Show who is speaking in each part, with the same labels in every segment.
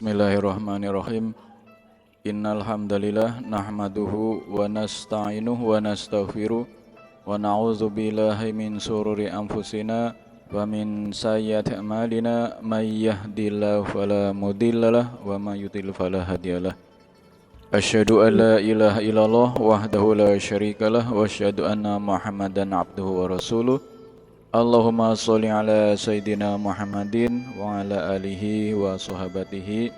Speaker 1: Bismillahirrahmanirrahim. Innal hamdalillah nahmaduhu wa nasta'inuhu wa nastaghfiruh wa na'udzu billahi min shururi anfusina wa min sayyiati a'malina may yahdihillahu fala mudhillalah wa may yudhlil fala hadiyalah. Asyhadu an la ilaha illallah wahdahu la syarikalah wa asyhadu anna Muhammadan abduhu wa rasuluh. Allahumma sholli ala sayyidina Muhammadin wa ala alihi wa sahabatihi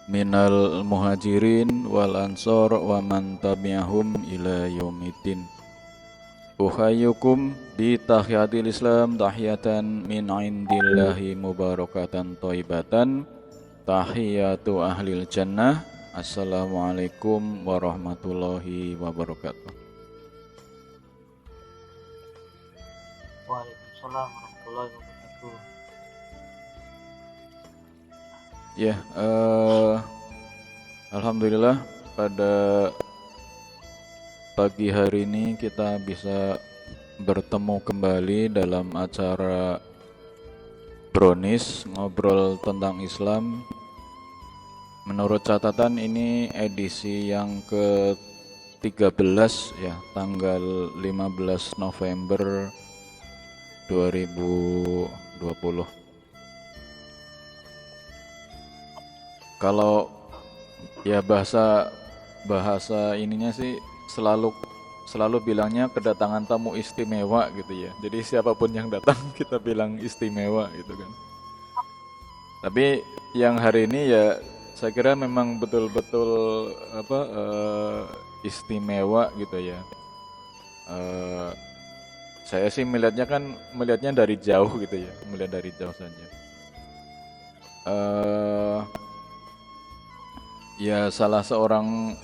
Speaker 1: minal muhajirin wal ansor wa man tabi'ahum ila yaumiddin. Uhayyukum bi tahiyatil Islam tahiyatan min indillahi mubarakatan thayyibatan tahiyatu ahlil jannah. Assalamualaikum warahmatullahi wabarakatuh.
Speaker 2: Waalaikumsalam warahmatullahi wabarakatuh.
Speaker 1: Ya, alhamdulillah pada pagi hari ini kita bisa bertemu kembali dalam acara Brownies ngobrol tentang Islam. Menurut catatan ini edisi yang ke-13 ya, tanggal 15 November 2020. Kalau ya bahasa ininya sih selalu bilangnya kedatangan tamu istimewa gitu ya. Jadi siapapun yang datang kita bilang istimewa gitu kan. Tapi yang hari ini ya saya kira memang betul-betul istimewa gitu ya. Saya sih melihatnya dari jauh gitu ya, melihat dari jauh saja. Ya salah seorang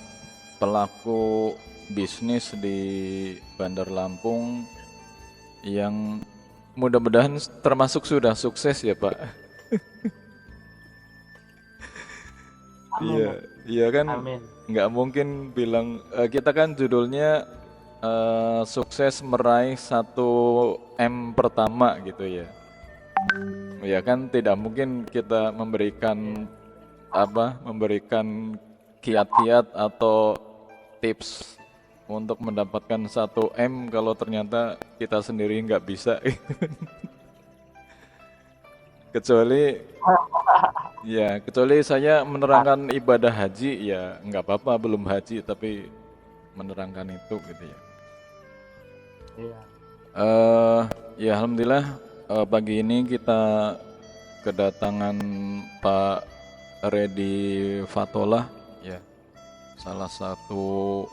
Speaker 1: pelaku bisnis di Bandar Lampung yang mudah-mudahan termasuk sudah sukses ya Pak.
Speaker 2: Amin.
Speaker 1: Iya, iya kan
Speaker 2: Amin.
Speaker 1: nggak mungkin bilang kita kan judulnya sukses meraih 1 M pertama gitu ya. Ya kan tidak mungkin kita memberikan kiat-kiat atau tips untuk mendapatkan 1 M kalau ternyata kita sendiri nggak bisa. kecuali saya menerangkan ibadah haji ya nggak apa-apa, belum haji tapi menerangkan itu gitu ya.
Speaker 2: Iya.
Speaker 1: Ya alhamdulillah pagi ini kita kedatangan Pak Redi Fatollah ya, salah satu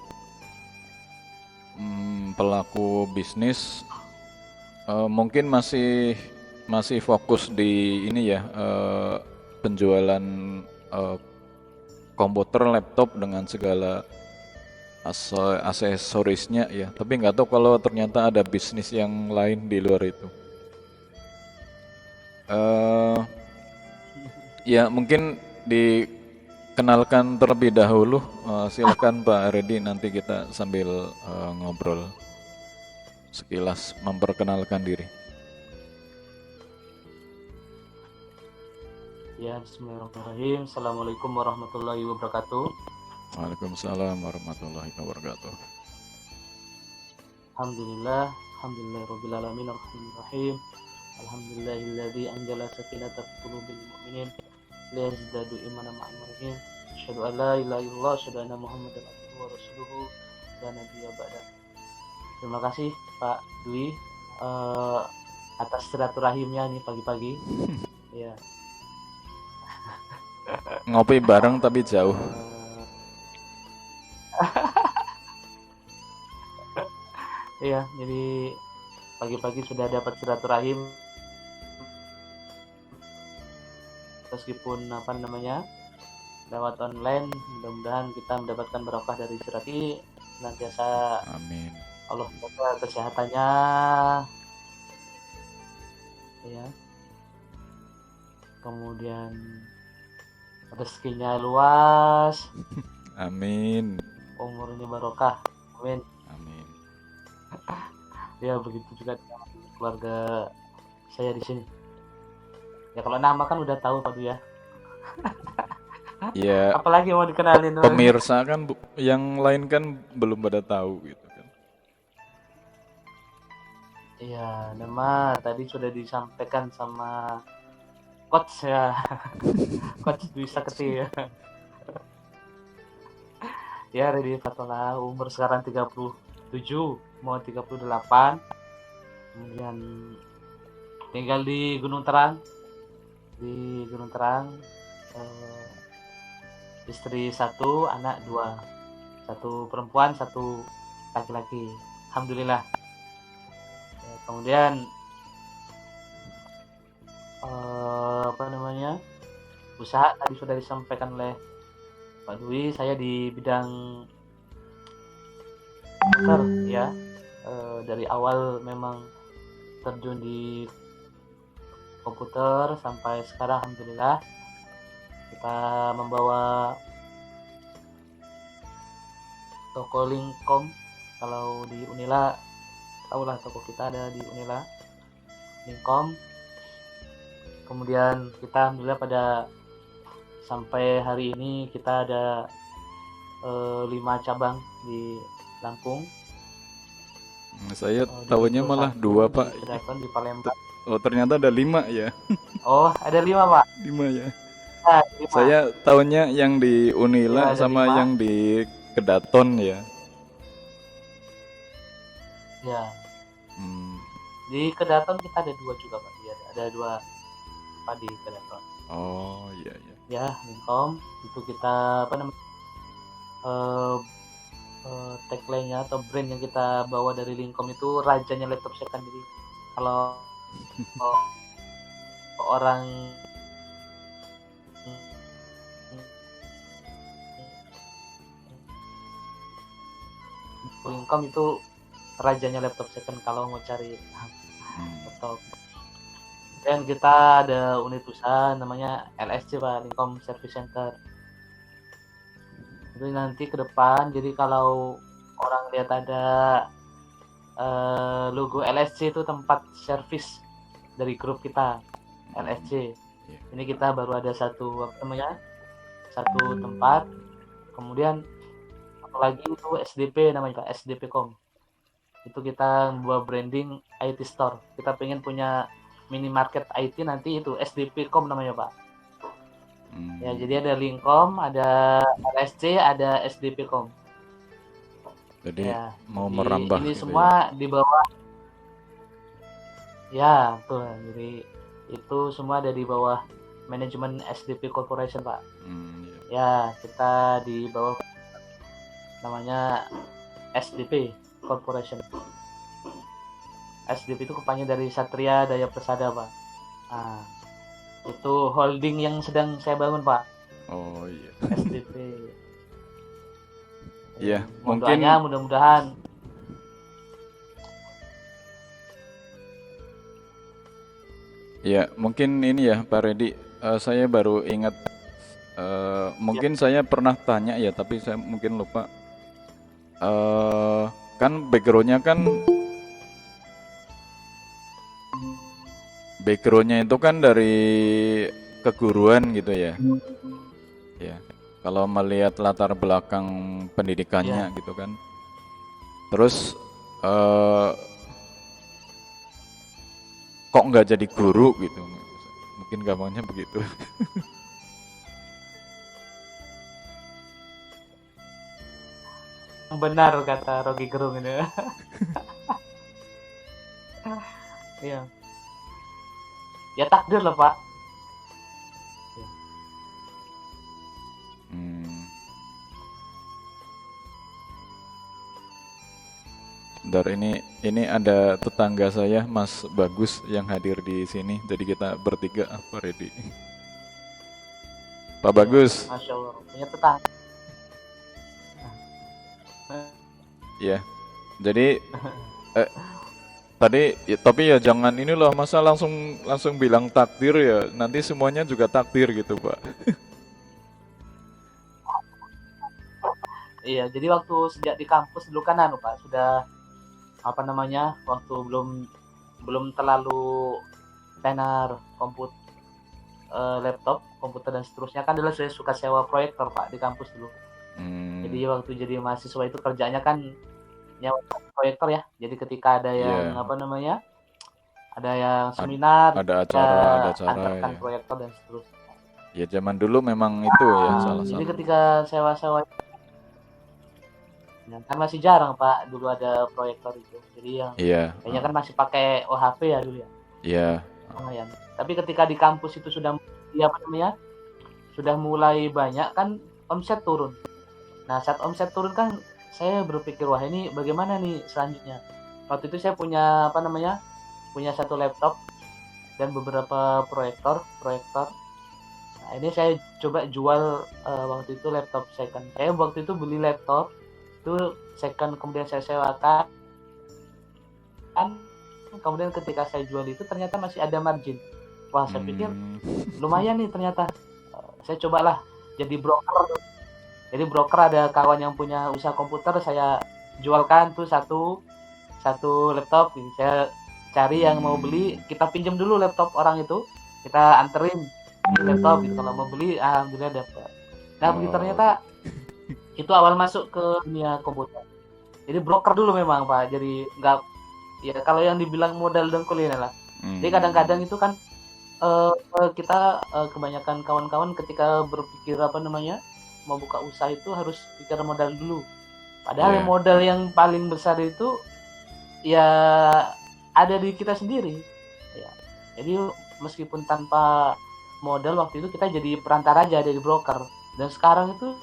Speaker 1: pelaku bisnis, mungkin masih fokus di ini ya, penjualan komputer, laptop dengan segala aksesorisnya ya. Tapi nggak tahu kalau ternyata ada bisnis yang lain di luar itu. Ya mungkin dikenalkan terlebih dahulu. Silakan Pak Redi, nanti kita sambil ngobrol sekilas memperkenalkan diri.
Speaker 2: Ya, bismillahirrahmanirrahim. Assalamualaikum warahmatullahi wabarakatuh.
Speaker 1: Waalaikumsalam warahmatullahi wabarakatuh.
Speaker 2: Alhamdulillahirabbil alamin arrahmanirrahim. Alhamdulillahilladzi anzala sakinata fi qulubil mu'minin liyazdadu imanan ma'a imanihim. Asyhadu an la ilaha illallah, asyhadu anna Muhammadan abduhu wa rasuluhu la nabiyya ba'da. Terima kasih Pak Dwi atas silaturahimnya nih pagi-pagi. Ya.
Speaker 1: Ngopi bareng tapi jauh.
Speaker 2: Iya, jadi pagi-pagi sudah dapat silaturahim meskipun lewat online. Mudah-mudahan kita mendapatkan barokah dari silaturahmi, senantiasa
Speaker 1: Amin.
Speaker 2: Allah jaga kesehatannya ya, kemudian rezekinya luas,
Speaker 1: Amin.
Speaker 2: umurnya barokah, amin.
Speaker 1: Amin.
Speaker 2: Ya begitu juga keluarga saya di sini. Ya kalau nama kan udah tahu Pak Dwi ya.
Speaker 1: Ya
Speaker 2: Apalagi mau dikenalin, Bang?
Speaker 1: pemirsa kan yang lain kan belum pada tahu gitu kan.
Speaker 2: Iya, nama tadi sudah disampaikan sama coach ya, coach Dwi Sakti ya. Ya, Redi Fatola, umur sekarang 37, mau 38. Kemudian tinggal di Gunung Terang, di Gunung Terang. Eh, istri satu, anak dua, satu perempuan, satu laki-laki. Alhamdulillah. Ya, kemudian apa namanya, usaha tadi sudah disampaikan oleh Pak Dwi. Saya di bidang komputer ya. Dari awal memang terjun di komputer sampai sekarang alhamdulillah kita membawa toko Linkom. Kalau di Unila tahulah toko kita ada di Unila Linkom. Kemudian kita alhamdulillah pada sampai hari ini kita ada 5 cabang di Lampung.
Speaker 1: Saya
Speaker 2: Di
Speaker 1: tahunya
Speaker 2: Bintaro
Speaker 1: malah 2
Speaker 2: 1, di
Speaker 1: Pak.
Speaker 2: Kedaton, di Palembang.
Speaker 1: Oh ternyata ada 5 ya.
Speaker 2: Oh, ada 5 Pak.
Speaker 1: 5 ya.
Speaker 2: Ya, 5.
Speaker 1: Saya tahunya yang di
Speaker 2: Ya,
Speaker 1: Unila
Speaker 2: ada
Speaker 1: sama
Speaker 2: 5.
Speaker 1: yang di Kedaton ya.
Speaker 2: Ya,
Speaker 1: Hmm.
Speaker 2: di Kedaton kita ada 2 juga Pak. Ya, ada 2 Pak di Kedaton.
Speaker 1: Oh iya iya.
Speaker 2: Ya, Linkom itu kita apa namanya? Tagline-nya atau brand yang kita bawa dari Linkom itu rajanya laptop second. Jadi kalau orang Linkom itu rajanya laptop second kalau mau cari laptop. Dan kita ada unit usaha namanya LSC Pak, Linkom Service Center. Itu nanti ke depan, jadi kalau orang lihat ada logo LSC itu tempat servis dari grup kita LSC. Ini kita baru ada satu apa namanya, satu tempat. Kemudian apalagi itu SDP namanya Pak, SDP.com. Itu kita membuat branding IT store. Kita pengen punya minimarket IT nanti itu SDP.com namanya Pak. Ya, jadi ada Linkom, ada LSC, ada SDP.com.
Speaker 1: Jadi
Speaker 2: Ya,
Speaker 1: mau
Speaker 2: jadi
Speaker 1: merambah
Speaker 2: ini
Speaker 1: gitu
Speaker 2: semua di bawah. Ya, betul. Jadi itu semua ada di bawah manajemen SDP Corporation, Pak. Ya, kita di bawah namanya SDP Corporation. SDP itu kepanjangan dari Satria Daya Persada, Pak. Nah, itu holding yang sedang saya bangun, Pak.
Speaker 1: Oh iya.
Speaker 2: SDP.
Speaker 1: Iya,
Speaker 2: Mohon
Speaker 1: mungkin
Speaker 2: doanya mudah-mudahan.
Speaker 1: ya, mungkin ini ya Pak Redi, saya baru ingat, mungkin saya pernah tanya ya, tapi saya mungkin lupa. Kan backgroundnya itu kan dari keguruan gitu ya. Ya, kalau melihat latar belakang pendidikannya gitu kan. Terus kok nggak jadi guru gitu? Mungkin gampangnya begitu.
Speaker 2: Benar kata Rocky Gerung ini. Iya. Ya takdir lah Pak.
Speaker 1: Bentar, ini ada tetangga saya Mas Bagus yang hadir di sini. Jadi kita bertiga Pak Redi. Pak Bagus.
Speaker 2: Masya Allah, punya tetangga.
Speaker 1: Ya, jadi tadi ya, tapi ya jangan ini loh, masa langsung bilang takdir ya, nanti semuanya juga takdir gitu Pak.
Speaker 2: Iya, jadi waktu sejak di kampus dulu kan Pak, sudah apa namanya, waktu belum terlalu tenar laptop, komputer dan seterusnya kan dulu saya suka sewa proyektor Pak di kampus dulu. Jadi waktu jadi mahasiswa itu kerjanya kan nyewa proyektor ya. Jadi ketika ada yang ada yang seminar,
Speaker 1: ada
Speaker 2: kita
Speaker 1: acara
Speaker 2: antarkan
Speaker 1: ya.
Speaker 2: proyektor dan seterusnya.
Speaker 1: Ya zaman dulu memang itu ya salah
Speaker 2: Jadi
Speaker 1: satu.
Speaker 2: ketika sewa-sewa kan masih jarang Pak dulu ada proyektor itu. Jadi yang kayaknya kan masih pakai OHP ya dulu ya.
Speaker 1: Iya.
Speaker 2: Lumayan. Tapi ketika di kampus itu sudah sudah mulai banyak kan omset turun. Nah saat omset turun kan saya berpikir wah ini bagaimana nih selanjutnya. Waktu itu saya punya punya satu laptop dan beberapa proyektor. Nah ini saya coba jual waktu itu laptop second. Saya waktu itu beli laptop itu second kemudian saya sewakan. Kemudian ketika saya jual itu ternyata masih ada margin. Wah saya pikir lumayan nih ternyata. Saya cobalah jadi broker. Jadi broker ada kawan yang punya usaha komputer, saya jualkan tuh satu laptop. Jadi saya cari yang mau beli, kita pinjam dulu laptop orang itu, kita anterin laptop gitu. Kalau mau beli, alhamdulillah dapat. Nah begitu ternyata itu awal masuk ke dunia komputer. Jadi broker dulu memang Pak. Jadi nggak ya kalau yang dibilang modal dengkul ini lah. Jadi kadang-kadang itu kan kita kebanyakan kawan-kawan ketika berpikir mau buka usaha itu harus pikir modal dulu. Padahal modal yang paling besar itu ya ada di kita sendiri. Ya. Jadi meskipun tanpa modal waktu itu kita jadi perantara aja dari broker. Dan sekarang itu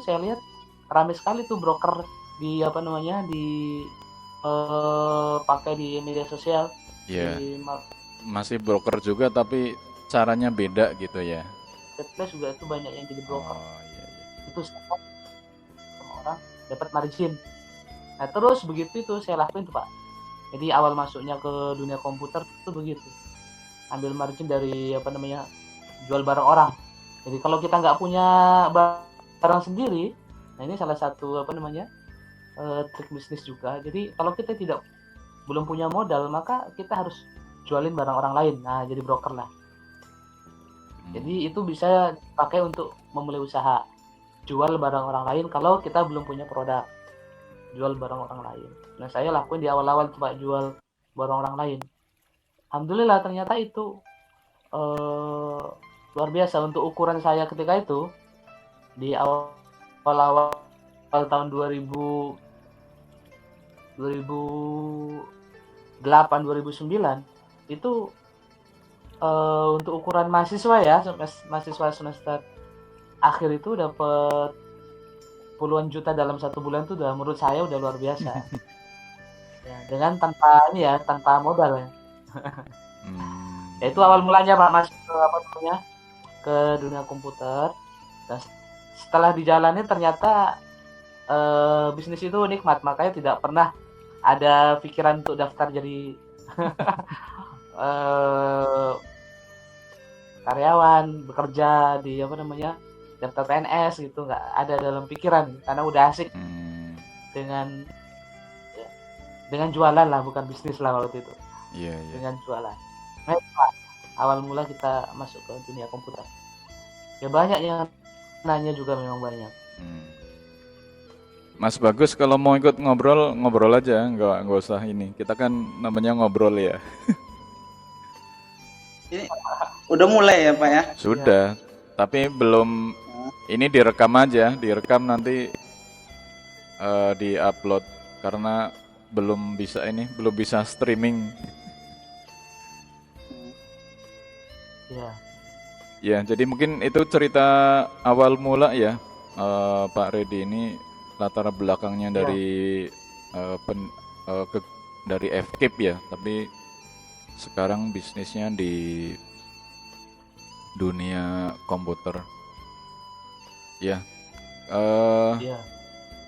Speaker 2: saya lihat ramai sekali tuh broker di pakai di media sosial.
Speaker 1: Masih broker juga tapi caranya beda gitu ya.
Speaker 2: Marketplace juga itu banyak yang jadi broker. Itu sama orang dapat margin. Nah terus begitu itu saya lakuin tuh Pak. Jadi awal masuknya ke dunia komputer itu begitu. Ambil margin dari jual barang orang. Jadi kalau kita nggak punya barang sendiri, nah ini salah satu trik bisnis juga. Jadi kalau kita belum punya modal maka kita harus jualin barang orang lain. Nah jadi broker lah. Jadi itu bisa dipakai untuk memulai usaha. Jual barang orang lain kalau kita belum punya produk. Jual barang orang lain. Nah saya lakuin di awal-awal coba jual barang orang lain. Alhamdulillah ternyata itu luar biasa untuk ukuran saya ketika itu. Di awal-awal tahun 2008 2009 itu untuk ukuran mahasiswa ya, mahasiswa semester akhir itu dapat puluhan juta dalam satu bulan itu udah menurut saya udah luar biasa. Ya, dengan tanpa modal ya. Ya itu awal mulanya Pak masuk ke dunia komputer. Dan setelah dijalani ternyata bisnis itu nikmat, makanya tidak pernah ada pikiran untuk daftar jadi karyawan bekerja di daftar PNS gitu, nggak ada dalam pikiran karena udah asik dengan jualan lah, bukan bisnis lah waktu itu. Dengan jualan. Nah, awal mula kita masuk ke dunia komputer. Ya banyak yang nanya juga, memang banyak.
Speaker 1: Mas Bagus kalau mau ikut ngobrol aja, nggak usah ini. Kita kan namanya ngobrol ya.
Speaker 3: Ini udah mulai ya Pak ya?
Speaker 1: Sudah, tapi belum. Ini direkam aja, direkam nanti di-upload karena belum bisa streaming. Ya, jadi mungkin itu cerita awal mula ya, Pak Redi ini latar belakangnya dari dari FKIP ya, tapi sekarang bisnisnya di dunia komputer. Ya,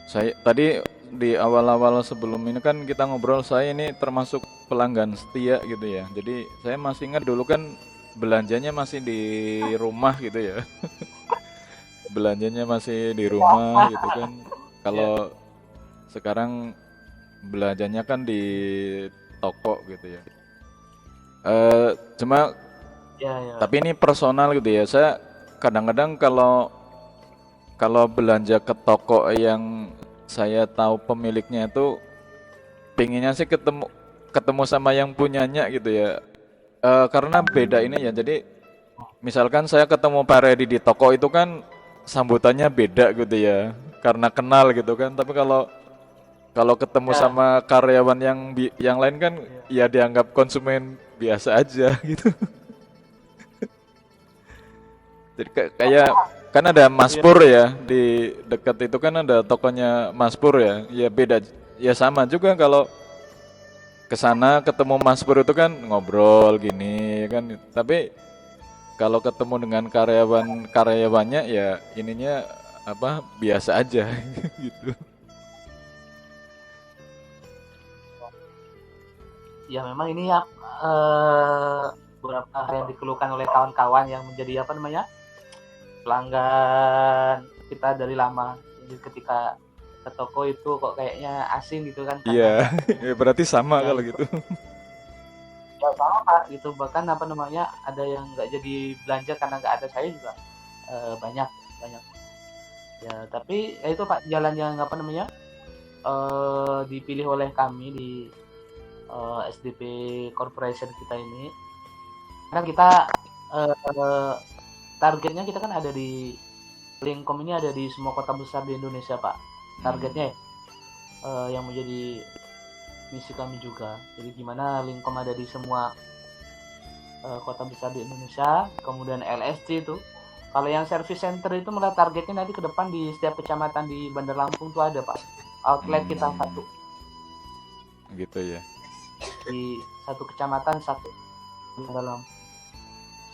Speaker 1: saya tadi di awal-awal sebelum ini kan kita ngobrol, saya ini termasuk pelanggan setia gitu ya. Jadi saya masih ingat dulu kan belanjanya masih di rumah gitu ya. Belanjanya masih di rumah gitu kan. Kalau sekarang belanjanya kan di toko gitu ya. Cuma
Speaker 2: Ya, ya.
Speaker 1: Tapi ini personal gitu ya. Saya kadang-kadang kalau kalau belanja ke toko yang saya tahu pemiliknya itu pinginnya sih ketemu ketemu sama yang punyanya gitu ya. Karena beda ini ya. Jadi misalkan saya ketemu Pak Redi di toko itu kan sambutannya beda gitu ya. Karena kenal gitu kan. Tapi kalau kalau ketemu
Speaker 2: Ya,
Speaker 1: sama karyawan yang lain kan
Speaker 2: ya.
Speaker 1: ya dianggap konsumen biasa aja gitu. Jadi kayak kan ada Mas
Speaker 2: Iya,
Speaker 1: Pur ya di dekat itu kan ada tokonya Mas Pur ya. Ya beda ya sama juga kalau ke sana ketemu Mas Pur itu kan ngobrol gini ya kan. Tapi kalau ketemu dengan karyawannya ya ininya apa biasa aja gitu.
Speaker 2: ya memang ini ya beberapa hal yang dikeluhkan oleh kawan-kawan yang menjadi apa namanya pelanggan kita dari lama. Jadi ketika ke toko itu kok kayaknya asing gitu kan karena
Speaker 1: Iya,
Speaker 2: nggak
Speaker 1: ya berarti sama
Speaker 2: ya
Speaker 1: kalau
Speaker 2: itu
Speaker 1: gitu.
Speaker 2: ya sama Pak gitu bahkan apa namanya ada yang nggak jadi belanja karena nggak ada saya juga banyak banyak ya tapi ya itu Pak jalan yang apa namanya dipilih oleh kami di SDP Corporation kita ini karena kita eh, targetnya kita kan ada di Linkcom ini ada di semua kota besar di Indonesia Pak targetnya ya, yang menjadi misi kami juga jadi gimana Linkcom ada di semua kota besar di Indonesia kemudian LSC itu kalau yang service center itu mulai targetnya nanti ke depan di setiap kecamatan di Bandar Lampung tuh ada Pak outlet kita satu
Speaker 1: Gitu ya.
Speaker 2: di satu kecamatan satu di Bandar Lampung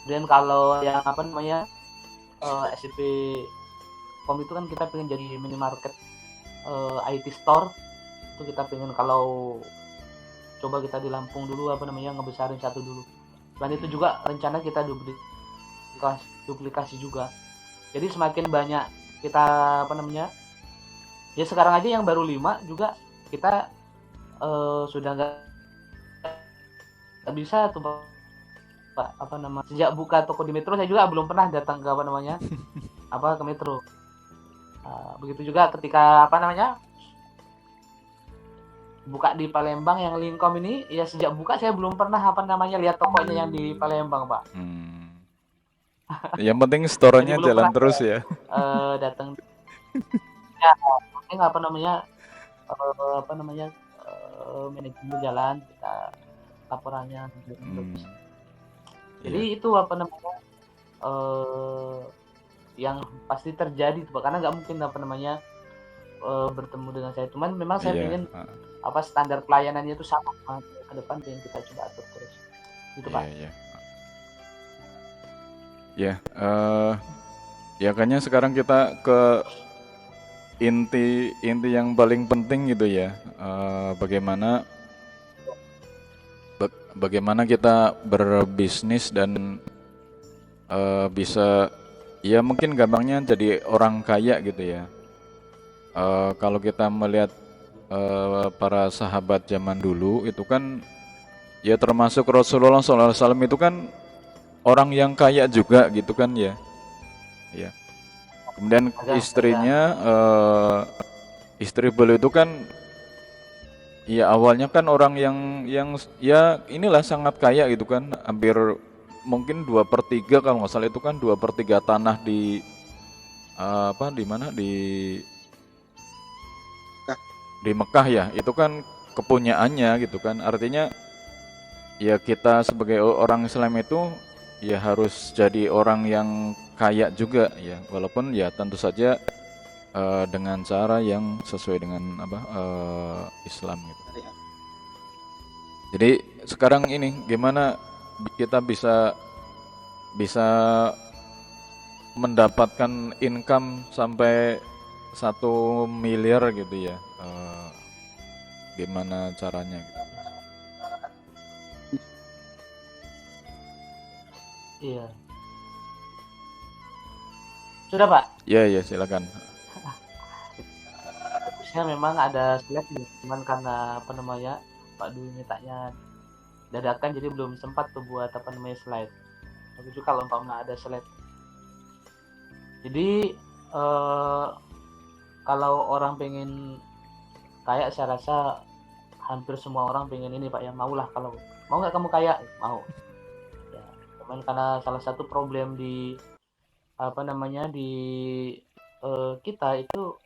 Speaker 2: kemudian kalau yang apa namanya SCP Kom itu kan kita pengen jadi minimarket IT store itu kita pengen kalau coba kita di Lampung dulu apa namanya ngebesarin satu dulu dan itu juga rencana kita duplikasi juga jadi semakin banyak kita apa namanya ya sekarang aja yang baru 5 juga kita sudah nggak bisa tuh Pak apa nama sejak buka toko di Metro saya juga belum pernah datang ke apa namanya apa ke Metro begitu juga ketika apa namanya buka di Palembang yang Linkcom ini ya sejak buka saya belum pernah apa namanya lihat tokonya yang di Palembang Pak
Speaker 1: Yang penting
Speaker 2: jadi
Speaker 1: store-nya
Speaker 2: belum
Speaker 1: jalan
Speaker 2: pernah
Speaker 1: terus ya.
Speaker 2: datang ya penting apa namanya manajemen berjalan kita laporannya bagus jadi
Speaker 1: Iya.
Speaker 2: itu apa namanya yang pasti terjadi tuh karena nggak mungkin apa namanya bertemu dengan saya cuman memang saya
Speaker 1: Iya.
Speaker 2: pengen apa standar pelayanannya itu sama ke depan pengen kita coba atur terus gitu
Speaker 1: Iya,
Speaker 2: Pak
Speaker 1: iya. Ya, ya kayaknya sekarang kita ke inti inti yang paling penting gitu ya. Bagaimana bagaimana kita berbisnis dan bisa ya mungkin gampangnya jadi orang kaya gitu ya. Kalau kita melihat para sahabat zaman dulu itu kan ya termasuk Rasulullah SAW itu kan orang yang kaya juga gitu kan ya. Ya. Kemudian
Speaker 2: agak
Speaker 1: istrinya istri beliau itu kan ya awalnya kan orang yang ya inilah sangat kaya gitu kan, hampir mungkin 2/3 kalau nggak salah itu kan 2/3 tanah di apa di mana di Mekah ya itu kan kepunyaannya gitu kan, artinya ya kita sebagai orang Islam itu ya harus jadi orang yang kaya juga ya, walaupun ya tentu saja dengan cara yang sesuai dengan apa Islam gitu. Jadi sekarang ini gimana kita bisa bisa mendapatkan income sampai 1 miliar gitu ya? Gimana caranya? Gitu?
Speaker 2: iya sudah Pak
Speaker 1: Ya ya silakan.
Speaker 2: saya memang ada slide nih cuman karena apa namanya Pak Dwi mintanya dadakan jadi belum sempat tuh buat apa namanya slide begitu kalau umpama ada slide. Jadi kalau orang pengen kaya, saya rasa hampir semua orang pengen ini Pak ya, maulah. Kalau mau nggak kamu kaya, mau ya. Cuman karena salah satu problem di di kita itu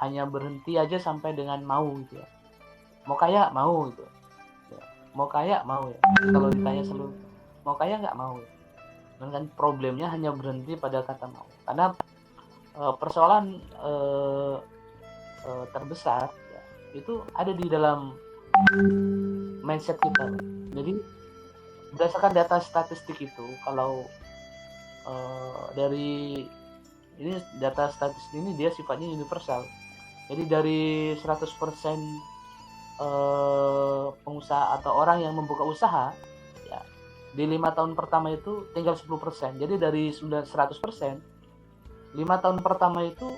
Speaker 2: hanya berhenti aja sampai dengan mau gitu ya. Mau kaya mau gitu ya. Mau kaya mau ya. Kalau ditanya selalu mau kaya nggak mau ya. Dan kan problemnya hanya berhenti pada kata mau. Karena persoalan terbesar ya, itu ada di dalam mindset kita. Jadi berdasarkan data statistik itu, kalau dari ini data statistik ini dia sifatnya universal. Jadi dari 100% pengusaha atau orang yang membuka usaha ya, di 5 tahun pertama itu tinggal 10%. Jadi dari 100%, 5 tahun pertama itu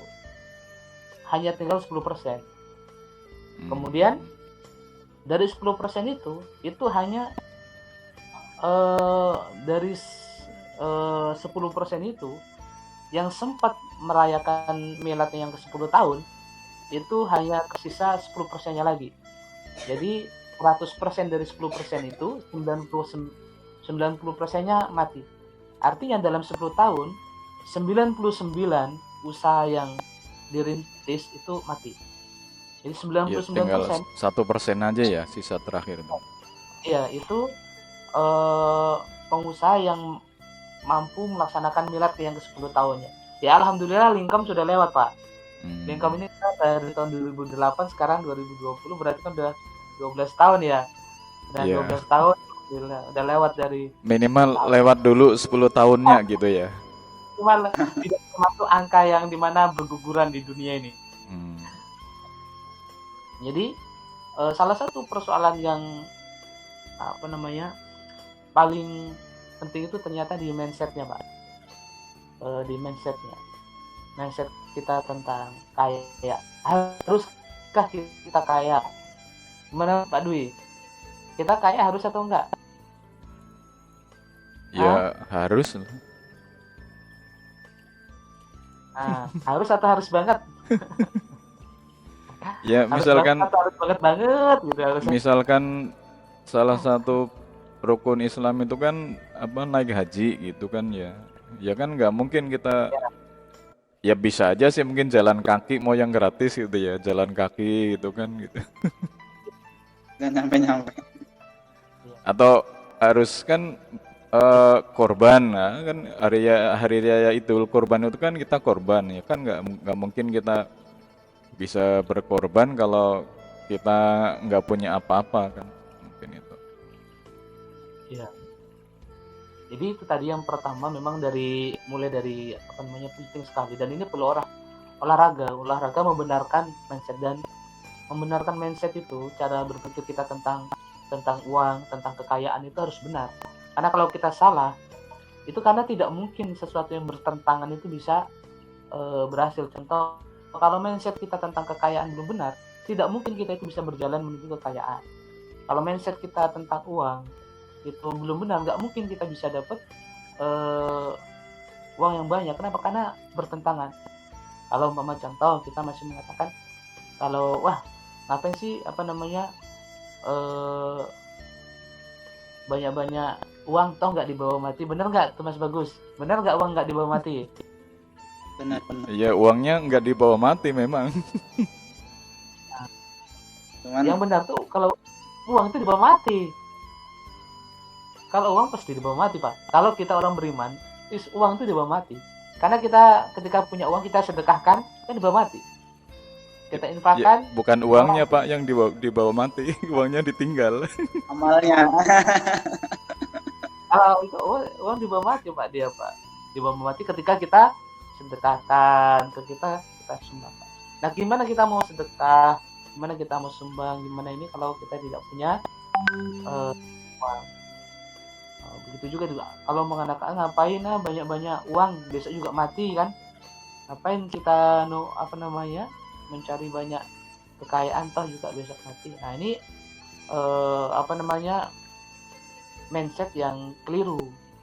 Speaker 2: hanya tinggal 10%. Kemudian dari 10% itu hanya dari 10% itu yang sempat merayakan miladnya yang ke-10 tahun itu hanya tersisa 10%-nya lagi. Jadi 100% dari 10% itu 90%-nya mati. Artinya dalam 10 tahun 99 usaha yang dirintis itu mati. Jadi 99%
Speaker 1: tinggal 1% aja ya sisa terakhir itu.
Speaker 2: Iya, itu pengusaha yang mampu melaksanakan milad yang ke-10 tahunnya. Ya alhamdulillah Linkom sudah lewat Pak. Linkom ini kan dari tahun 2008 sekarang 2020 berarti kan udah 12 tahun ya. Dan 12 tahun udah lewat dari
Speaker 1: minimal lewat dulu 10 tahunnya gitu ya.
Speaker 2: Cuma tidak termasuk angka yang dimana berguguran di dunia ini. Jadi salah satu persoalan yang paling penting itu ternyata di mindsetnya Pak. Di mindset kita tentang kaya. Haruskah kita kaya? Gimana Pak Dwi? Kita kaya harus atau enggak?
Speaker 1: Ya harus.
Speaker 2: Harus atau harus banget?
Speaker 1: Ya misalkan
Speaker 2: harus banget gitu harusnya.
Speaker 1: Misalkan salah satu rukun Islam itu kan naik haji gitu kan ya. Ya kan nggak mungkin kita ya bisa aja sih mungkin jalan kaki mau yang gratis gitu ya, jalan kaki gitu kan gitu.
Speaker 3: Nggak nyampe-nyampe.
Speaker 1: Atau harus kan korban kan hari raya Idul Kurban itu kan kita korban ya kan nggak mungkin kita bisa berkorban kalau kita nggak punya apa-apa kan mungkin itu.
Speaker 2: Iya. Jadi itu tadi yang pertama memang mulai dari penting sekali dan ini perlu olahraga membenarkan mindset dan membenarkan mindset itu cara berpikir kita tentang uang, tentang kekayaan itu harus benar. Karena kalau kita salah itu karena tidak mungkin sesuatu yang bertentangan itu bisa berhasil. Contoh kalau mindset kita tentang kekayaan belum benar, tidak mungkin kita itu bisa berjalan menuju kekayaan. Kalau mindset kita tentang uang itu belum benar, nggak mungkin kita bisa dapat uang yang banyak. Kenapa? Karena bertentangan. Kalau umpama contoh kita masih mengatakan kalau ngapain sih banyak-banyak uang toh nggak dibawa mati. Bener nggak tuh Mas Bagus? Bener nggak uang nggak dibawa mati?
Speaker 3: Benar.
Speaker 1: Iya uangnya nggak dibawa mati memang.
Speaker 3: Cuman
Speaker 2: yang benar tuh kalau uang itu dibawa mati. Kalau uang pasti dibawa mati Pak. Kalau kita orang beriman, uang itu dibawa mati. Karena kita ketika punya uang kita sedekahkan kan dibawa mati. Kita infakkan.
Speaker 1: Ya, bukan uangnya Pak yang dibawa mati, uangnya ditinggal.
Speaker 3: amalnya.
Speaker 2: Kalau itu uang dibawa mati Pak dia Pak. Dibawa mati ketika kita sedekahkan, kita sumbangkan. Nah, gimana kita mau sedekah? Gimana kita mau sumbang? Gimana ini kalau kita tidak punya uang? Begitu juga kalau mengatakan ngapain banyak-banyak uang besok juga mati kan? Ngapain kita mencari banyak kekayaan toh juga besok mati. Nah, ini mindset yang keliru.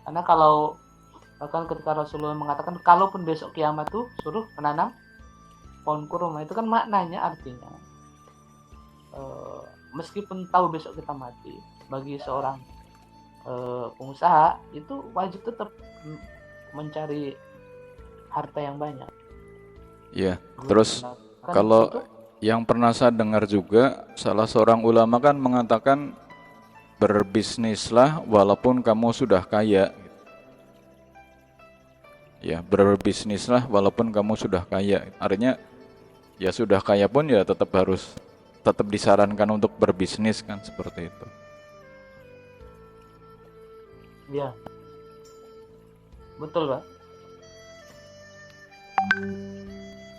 Speaker 2: Karena kalau bahkan ketika Rasulullah mengatakan kalaupun besok kiamat tuh suruh menanam pohon kurma, itu kan maknanya artinya meskipun tahu besok kita mati, bagi seorang pengusaha itu wajib tetap mencari harta yang banyak.
Speaker 1: Ya, terus
Speaker 2: Kan
Speaker 1: kalau
Speaker 2: itu
Speaker 1: yang pernah saya dengar juga, salah seorang ulama kan mengatakan berbisnislah walaupun kamu sudah kaya. Ya, berbisnislah walaupun kamu sudah kaya. Artinya ya sudah kaya pun ya tetap disarankan untuk berbisnis kan, seperti itu.
Speaker 2: ya betul Pak.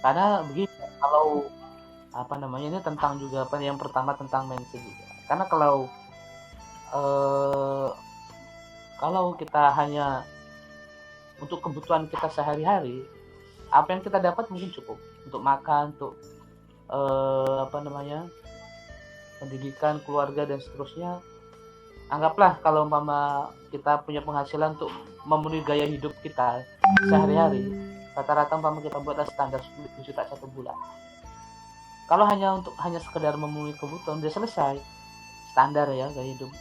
Speaker 2: Karena begini, kalau apa namanya, ini tentang juga apa yang pertama tentang mindset juga. Karena kalau kita hanya untuk kebutuhan kita sehari-hari, apa yang kita dapat mungkin cukup untuk makan, untuk apa namanya, pendidikan keluarga dan seterusnya. Anggaplah kalau umpama kita punya penghasilan untuk memenuhi gaya hidup kita sehari-hari, rata-rata umpama kita buatlah standar 10 juta satu bulan. Kalau hanya sekedar memenuhi kebutuhan, udah selesai standar ya gaya hidup.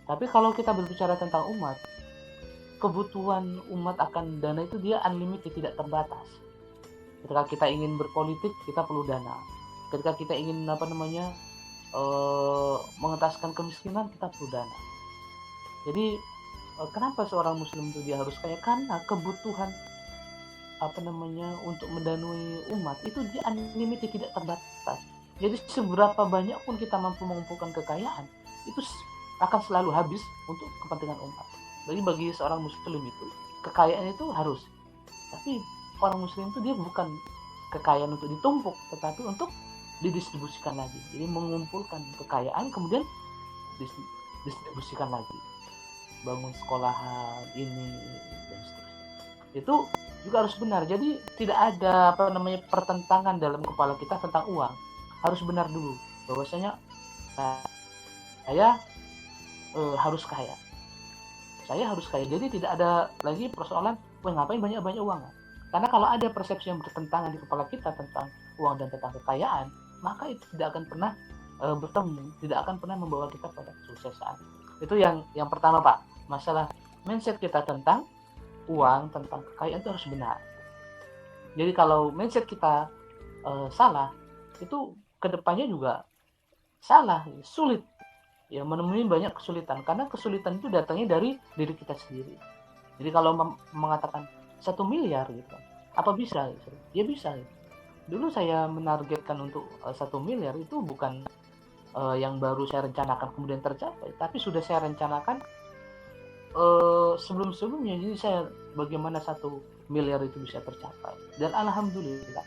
Speaker 2: Tapi kalau kita berbicara tentang umat, kebutuhan umat akan dana itu dia unlimited, tidak terbatas. Ketika kita ingin berpolitik, kita perlu dana. Ketika kita ingin apa namanya, mengentaskan kemiskinan, kita perlu dana. Jadi kenapa seorang muslim itu dia harus kaya? Karena kebutuhan apa namanya untuk mendanui umat itu dia unlimited, tidak terbatas. Jadi seberapa banyak pun kita mampu mengumpulkan kekayaan, itu akan selalu habis untuk kepentingan umat. Jadi bagi seorang muslim itu kekayaan itu harus, tapi orang muslim itu dia bukan kekayaan untuk ditumpuk, tetapi untuk didistribusikan lagi. Jadi mengumpulkan kekayaan kemudian distribusikan lagi, bangun sekolahan ini dan seterusnya. Itu juga harus benar. Jadi tidak ada apa namanya pertentangan dalam kepala kita tentang uang. Harus benar dulu bahwasanya saya harus kaya. Saya harus kaya. Jadi tidak ada lagi persoalan ngapain banyak-banyak uang. Karena kalau ada persepsi yang bertentangan di kepala kita tentang uang dan tentang kekayaan, maka itu tidak akan pernah bertemu, tidak akan pernah membawa kita pada kesuksesan. Itu yang pertama Pak. Masalah mindset kita tentang uang, tentang kekayaan itu harus benar. Jadi kalau mindset kita salah, itu kedepannya juga salah, sulit ya, menemui banyak kesulitan, karena kesulitan itu datangnya dari diri kita sendiri. Jadi kalau mengatakan 1 miliar gitu, apa bisa? Ya bisa. Gitu. Dulu saya menargetkan untuk 1 miliar itu bukan yang baru saya rencanakan kemudian tercapai, tapi sudah saya rencanakan sebelum-sebelumnya. Jadi saya bagaimana 1 miliar itu bisa tercapai, dan alhamdulillah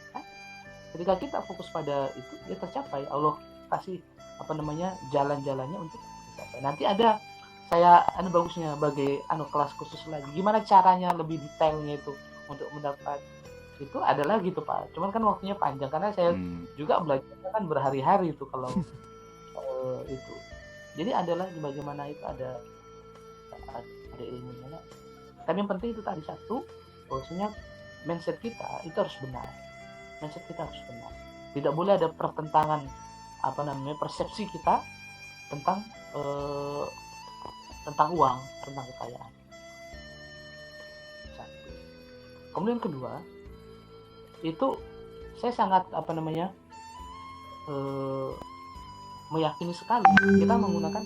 Speaker 2: ketika kita fokus pada itu ya tercapai. Allah kasih apa namanya jalan-jalannya untuk tercapai. Nanti ada bagusnya bagi kelas khusus lagi, gimana caranya lebih detailnya itu untuk mendapat itu adalah gitu Pak. Cuman kan waktunya panjang karena saya juga belajar kan berhari-hari itu kalau itu. Jadi adalah bagaimana itu ada ilmunya. Tapi yang penting itu tadi satu, bahwasanya mindset kita itu harus benar. Mindset kita harus benar. Tidak boleh ada pertentangan apa namanya persepsi kita tentang uang, tentang kekayaan. Satu. Kemudian kedua, itu saya sangat apa namanya meyakini sekali kita menggunakan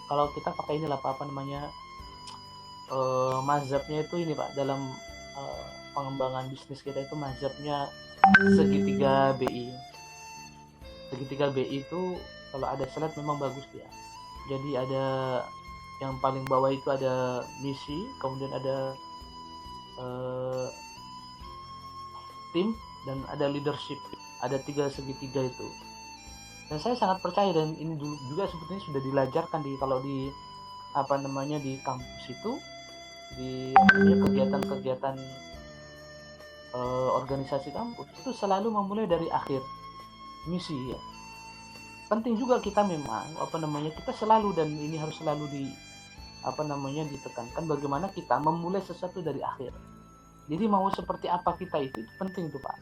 Speaker 2: kalau kita pakai inilah apa namanya mazhabnya itu ini Pak, dalam pengembangan bisnis kita itu mazhabnya segitiga BI. Segitiga BI itu kalau ada slide memang bagus dia. Jadi ada yang paling bawah itu ada misi, kemudian ada tim, dan ada leadership. Ada 3 segitiga itu. Dan saya sangat percaya, dan ini dulu juga sebetulnya sudah dilajarkan kalau di apa namanya di kampus itu, di kegiatan-kegiatan organisasi kampus itu selalu memulai dari akhir misi ya. penting juga kita memang kita selalu, dan ini harus selalu ditekankan, bagaimana kita memulai sesuatu dari akhir. Jadi mau seperti apa kita itu penting tuh Pak.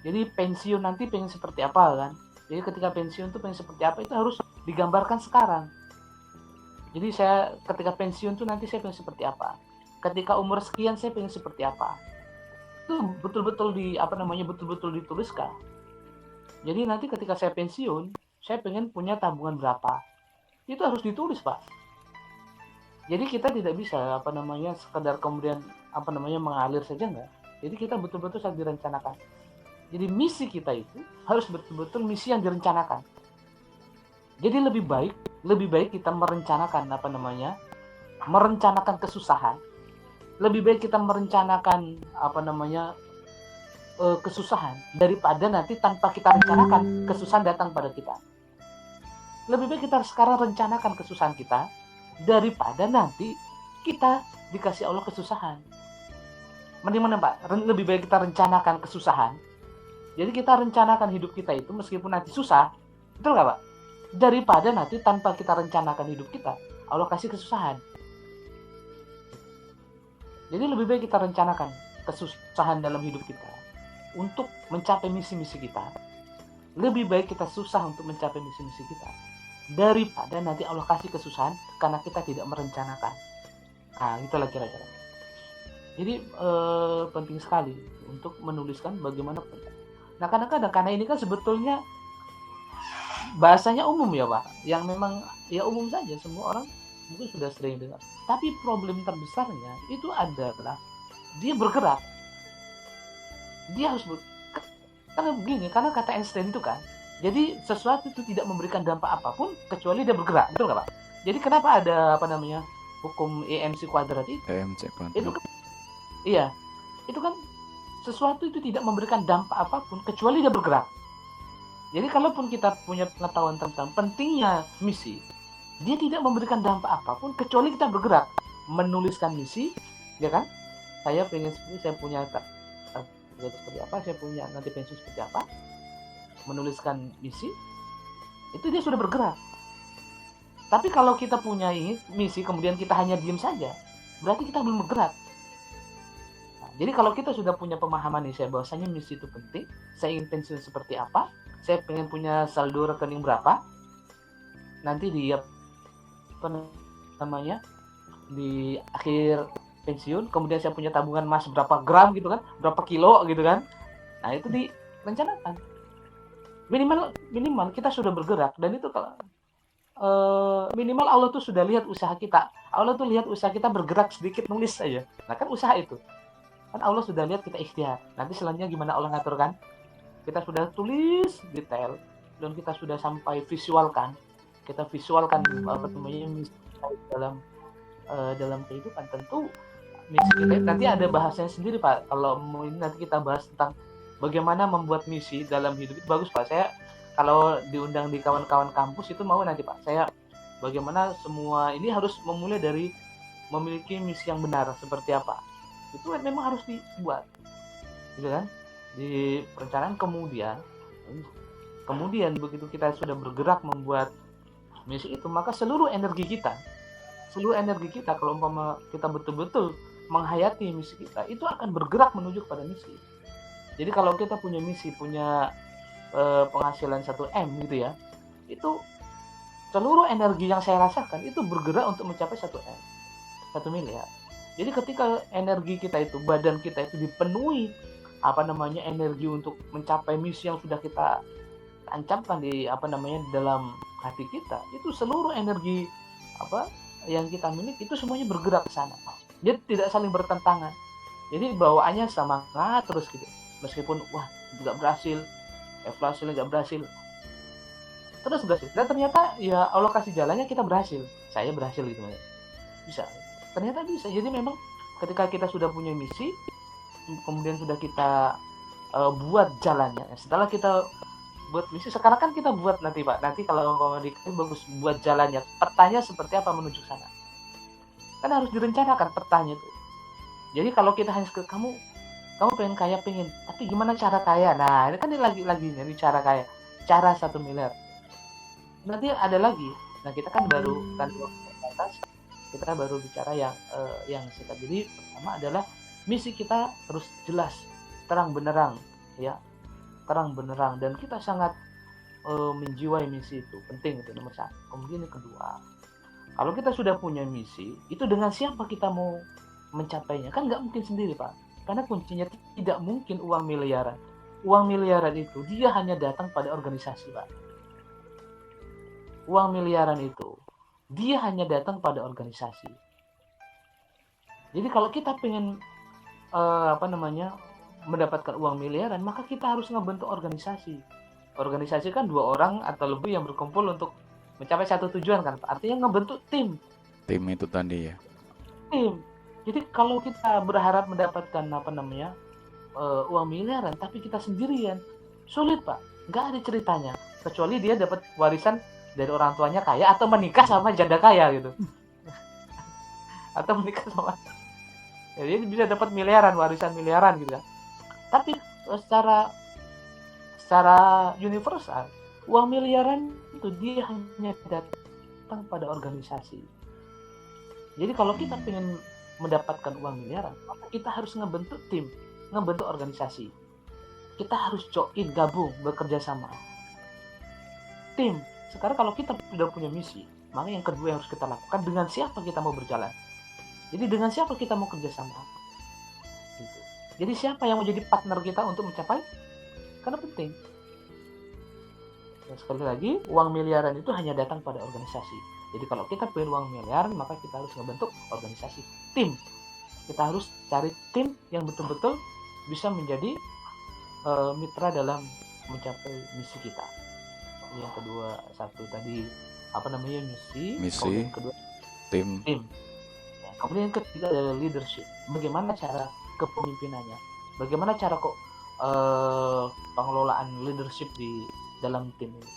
Speaker 2: Jadi pensiun nanti pengen seperti apa kan? Jadi ketika pensiun tuh pengen seperti apa itu harus digambarkan sekarang. Jadi saya ketika pensiun tuh nanti saya pengen seperti apa? Ketika umur sekian saya pengen seperti apa? Itu betul-betul betul-betul dituliskan. Jadi nanti ketika saya pensiun, saya pengen punya tabungan berapa? Itu harus ditulis Pak. Jadi kita tidak bisa sekedar kemudian mengalir saja, enggak. Jadi kita betul-betul harus direncanakan. Jadi misi kita itu harus betul-betul misi yang direncanakan. Jadi lebih baik kita merencanakan merencanakan kesusahan. Lebih baik kita merencanakan kesusahan daripada nanti tanpa kita rencanakan kesusahan datang pada kita. Lebih baik kita sekarang rencanakan kesusahan kita daripada nanti kita dikasih Allah kesusahan. Mending mana Pak? Lebih baik kita rencanakan kesusahan. Jadi kita rencanakan hidup kita itu meskipun nanti susah, betul nggak Pak? Daripada nanti tanpa kita rencanakan hidup kita, Allah kasih kesusahan. Jadi lebih baik kita rencanakan kesusahan dalam hidup kita untuk mencapai misi-misi kita. Lebih baik kita susah untuk mencapai misi-misi kita daripada nanti Allah kasih kesusahan karena kita tidak merencanakan. Nah, itulah kira-kira. Jadi penting sekali untuk menuliskan bagaimana. Nah, kadang-kadang karena ini kan sebetulnya bahasanya umum ya Pak, yang memang ya umum saja, semua orang mungkin sudah sering dengar. Tapi problem terbesarnya itu adalah dia bergerak. Dia harus karena begini, karena kata Einstein itu kan, jadi sesuatu itu tidak memberikan dampak apapun kecuali dia bergerak, betul nggak Pak? Jadi kenapa ada hukum EMC kuadrat itu?
Speaker 1: EMC kuadrat.
Speaker 2: Itu kan, iya, itu kan sesuatu itu tidak memberikan dampak apapun kecuali dia bergerak. Jadi kalaupun kita punya pengetahuan tentang pentingnya misi, dia tidak memberikan dampak apapun kecuali kita bergerak, menuliskan misi, ya kan? Saya pengen saya punya seperti apa, saya punya nanti pensiun seperti apa, menuliskan misi, itu dia sudah bergerak. Tapi kalau kita punya misi kemudian kita hanya diam saja, berarti kita belum bergerak. Nah, jadi kalau kita sudah punya pemahaman nih, saya bahwasanya misi itu penting, saya ingin pensiun seperti apa, saya pengen punya saldo rekening berapa, nanti di di akhir pensiun, kemudian saya punya tabungan emas berapa gram gitu kan, berapa kilo gitu kan. Nah, itu direncanakan. Minimal kita sudah bergerak, dan itu kalau minimal Allah tuh sudah lihat usaha kita. Allah tuh lihat usaha kita bergerak sedikit, nulis saja. Nah, kan usaha itu. Kan Allah sudah lihat kita ikhtiar. Nanti selanjutnya gimana Allah ngaturkan? Kita sudah tulis detail dan kita sudah sampai visualkan. Kita visualkan misi dalam kehidupan. Tentu misi kita nanti ada bahasanya sendiri Pak. Kalau nanti kita bahas tentang bagaimana membuat misi dalam hidup, itu bagus Pak. Saya kalau diundang di kawan-kawan kampus itu mau nanti Pak. Saya bagaimana semua ini harus memulai dari memiliki misi yang benar seperti apa. Itu memang harus dibuat. Gitu kan? Di perencanaan kemudian begitu kita sudah bergerak membuat misi itu, maka seluruh energi kita kalau umpama kita betul-betul menghayati misi kita, itu akan bergerak menuju kepada misi. Jadi kalau kita punya misi, punya penghasilan 1M gitu ya, itu seluruh energi yang saya rasakan itu bergerak untuk mencapai 1M, 1 miliar. Jadi ketika energi kita itu, badan kita itu dipenuhi energi untuk mencapai misi yang sudah kita tancapkan di dalam hati kita, itu seluruh energi yang kita miliki itu semuanya bergerak ke sana. Dia tidak saling bertentangan. Jadi bawaannya semangat terus gitu. Meskipun nggak berhasil, evaluasinya nggak berhasil, terus berhasil. Dan ternyata ya Allah kasih jalannya, kita berhasil. Saya berhasil gitu ya. Bisa. Ternyata bisa. Jadi memang ketika kita sudah punya misi, kemudian sudah kita buat jalannya. Setelah kita buat misi, sekarang kan kita buat nanti Pak. Nanti kalau bagus buat jalannya, petanya seperti apa menuju sana. Kan harus direncanakan petanya itu. Jadi kalau kita hanya kamu pengen kaya, tapi gimana cara kaya? Nah, ini kan lagi ini cara kaya. Cara 1 miliar. nanti ada lagi. Nah kita kan baru kan atas kita baru bicara yang singkat. Jadi pertama adalah misi kita harus jelas, terang benderang, ya, terang benderang, dan kita sangat menjiwai misi itu, penting, itu nomor satu. Kemudian yang kedua, kalau kita sudah punya misi, itu dengan siapa kita mau mencapainya? Kan nggak mungkin sendiri, Pak. Karena kuncinya tidak mungkin uang miliaran. Uang miliaran itu dia hanya datang pada organisasi, Pak. Uang miliaran itu dia hanya datang pada organisasi. Jadi kalau kita pengen mendapatkan uang miliaran, maka kita harus ngebentuk organisasi. Organisasi kan 2 orang atau lebih yang berkumpul untuk mencapai satu tujuan kan, artinya ngebentuk tim.
Speaker 1: Tim itu tadi ya.
Speaker 2: Tim. Jadi kalau kita berharap mendapatkan uang miliaran, tapi kita sendirian, sulit, Pak. Nggak ada ceritanya, kecuali dia dapat warisan dari orang tuanya kaya atau menikah sama janda kaya gitu. Atau menikah sama, jadi bisa dapat miliaran, warisan miliaran gitu kan. Tapi secara universal, uang miliaran itu dia hanya datang pada organisasi. Jadi kalau kita ingin mendapatkan uang miliaran, maka kita harus ngebentuk tim, ngebentuk organisasi. Kita harus join, gabung, bekerja sama. Tim. Sekarang kalau kita sudah punya misi, maka yang kedua yang harus kita lakukan, dengan siapa kita mau berjalan. Jadi dengan siapa kita mau kerjasama. Gitu. Jadi siapa yang mau jadi partner kita untuk mencapai? Karena penting. Dan sekali lagi, uang miliaran itu hanya datang pada organisasi. Jadi kalau kita pengen uang miliaran, maka kita harus membentuk organisasi, tim. Kita harus cari tim yang betul-betul bisa menjadi mitra dalam mencapai misi kita. Yang kedua, satu tadi misi. Kemudian kedua
Speaker 1: tim.
Speaker 2: Ya, kemudian yang ketiga adalah leadership. Bagaimana cara kepemimpinannya? Bagaimana cara pengelolaan leadership di dalam tim ini?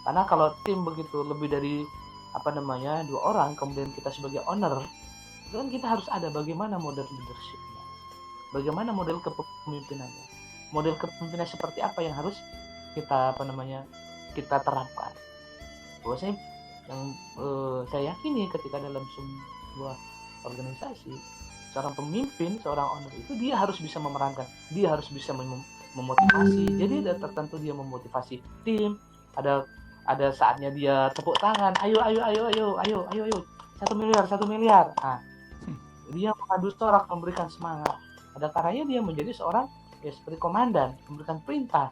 Speaker 2: Karena kalau tim begitu lebih dari 2 orang, kemudian kita sebagai owner, itu kan kita harus ada bagaimana model leadershipnya, bagaimana model kepemimpinannya, model kepemimpinan seperti apa yang harus kita kita terapkan. Bahwasanya yang saya yakini ketika dalam sebuah organisasi, seorang pemimpin, seorang owner itu dia harus bisa memerankan, dia harus bisa memotivasi. Jadi ada tertentu dia memotivasi tim, ada saatnya dia tepuk tangan, ayo 1 miliar. Nah, dia mengadu sorak, memberikan semangat. Ada kalanya dia menjadi seorang seperti komandan, memberikan perintah.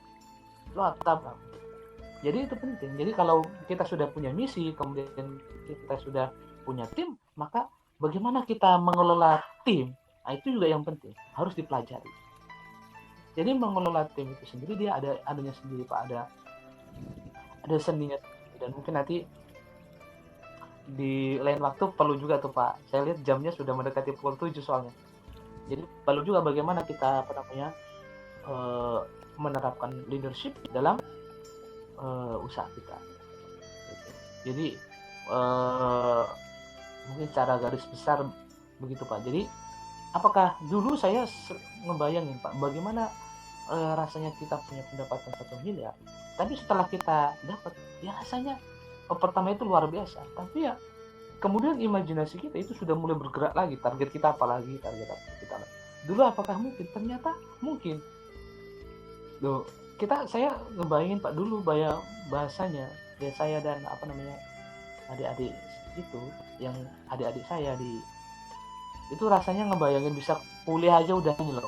Speaker 2: Jadi itu penting. Jadi kalau kita sudah punya misi, kemudian kita sudah punya tim, maka bagaimana kita mengelola tim? Nah, itu juga yang penting, harus dipelajari. Jadi mengelola tim itu sendiri dia adanya sendiri, Pak, ada seninya sendiri. Dan mungkin nanti di lain waktu perlu juga tuh, Pak. Saya lihat jamnya sudah mendekati pukul 7 soalnya. Jadi perlu juga bagaimana kita menerapkan leadership dalam usaha kita. Jadi mungkin secara garis besar begitu, Pak. Jadi apakah dulu saya ngebayangin, Pak, bagaimana rasanya kita punya pendapatan 1 miliar, tapi setelah kita dapat, ya rasanya pertama itu luar biasa, tapi ya kemudian imajinasi kita itu sudah mulai bergerak lagi, target kita apalagi, target kita dulu apakah mungkin? Ternyata mungkin. Loh, saya ngebayangin, Pak, dulu bahasanya ya saya dan adik-adik itu, yang adik-adik saya itu rasanya ngebayangin bisa kuliah aja udah ini loh,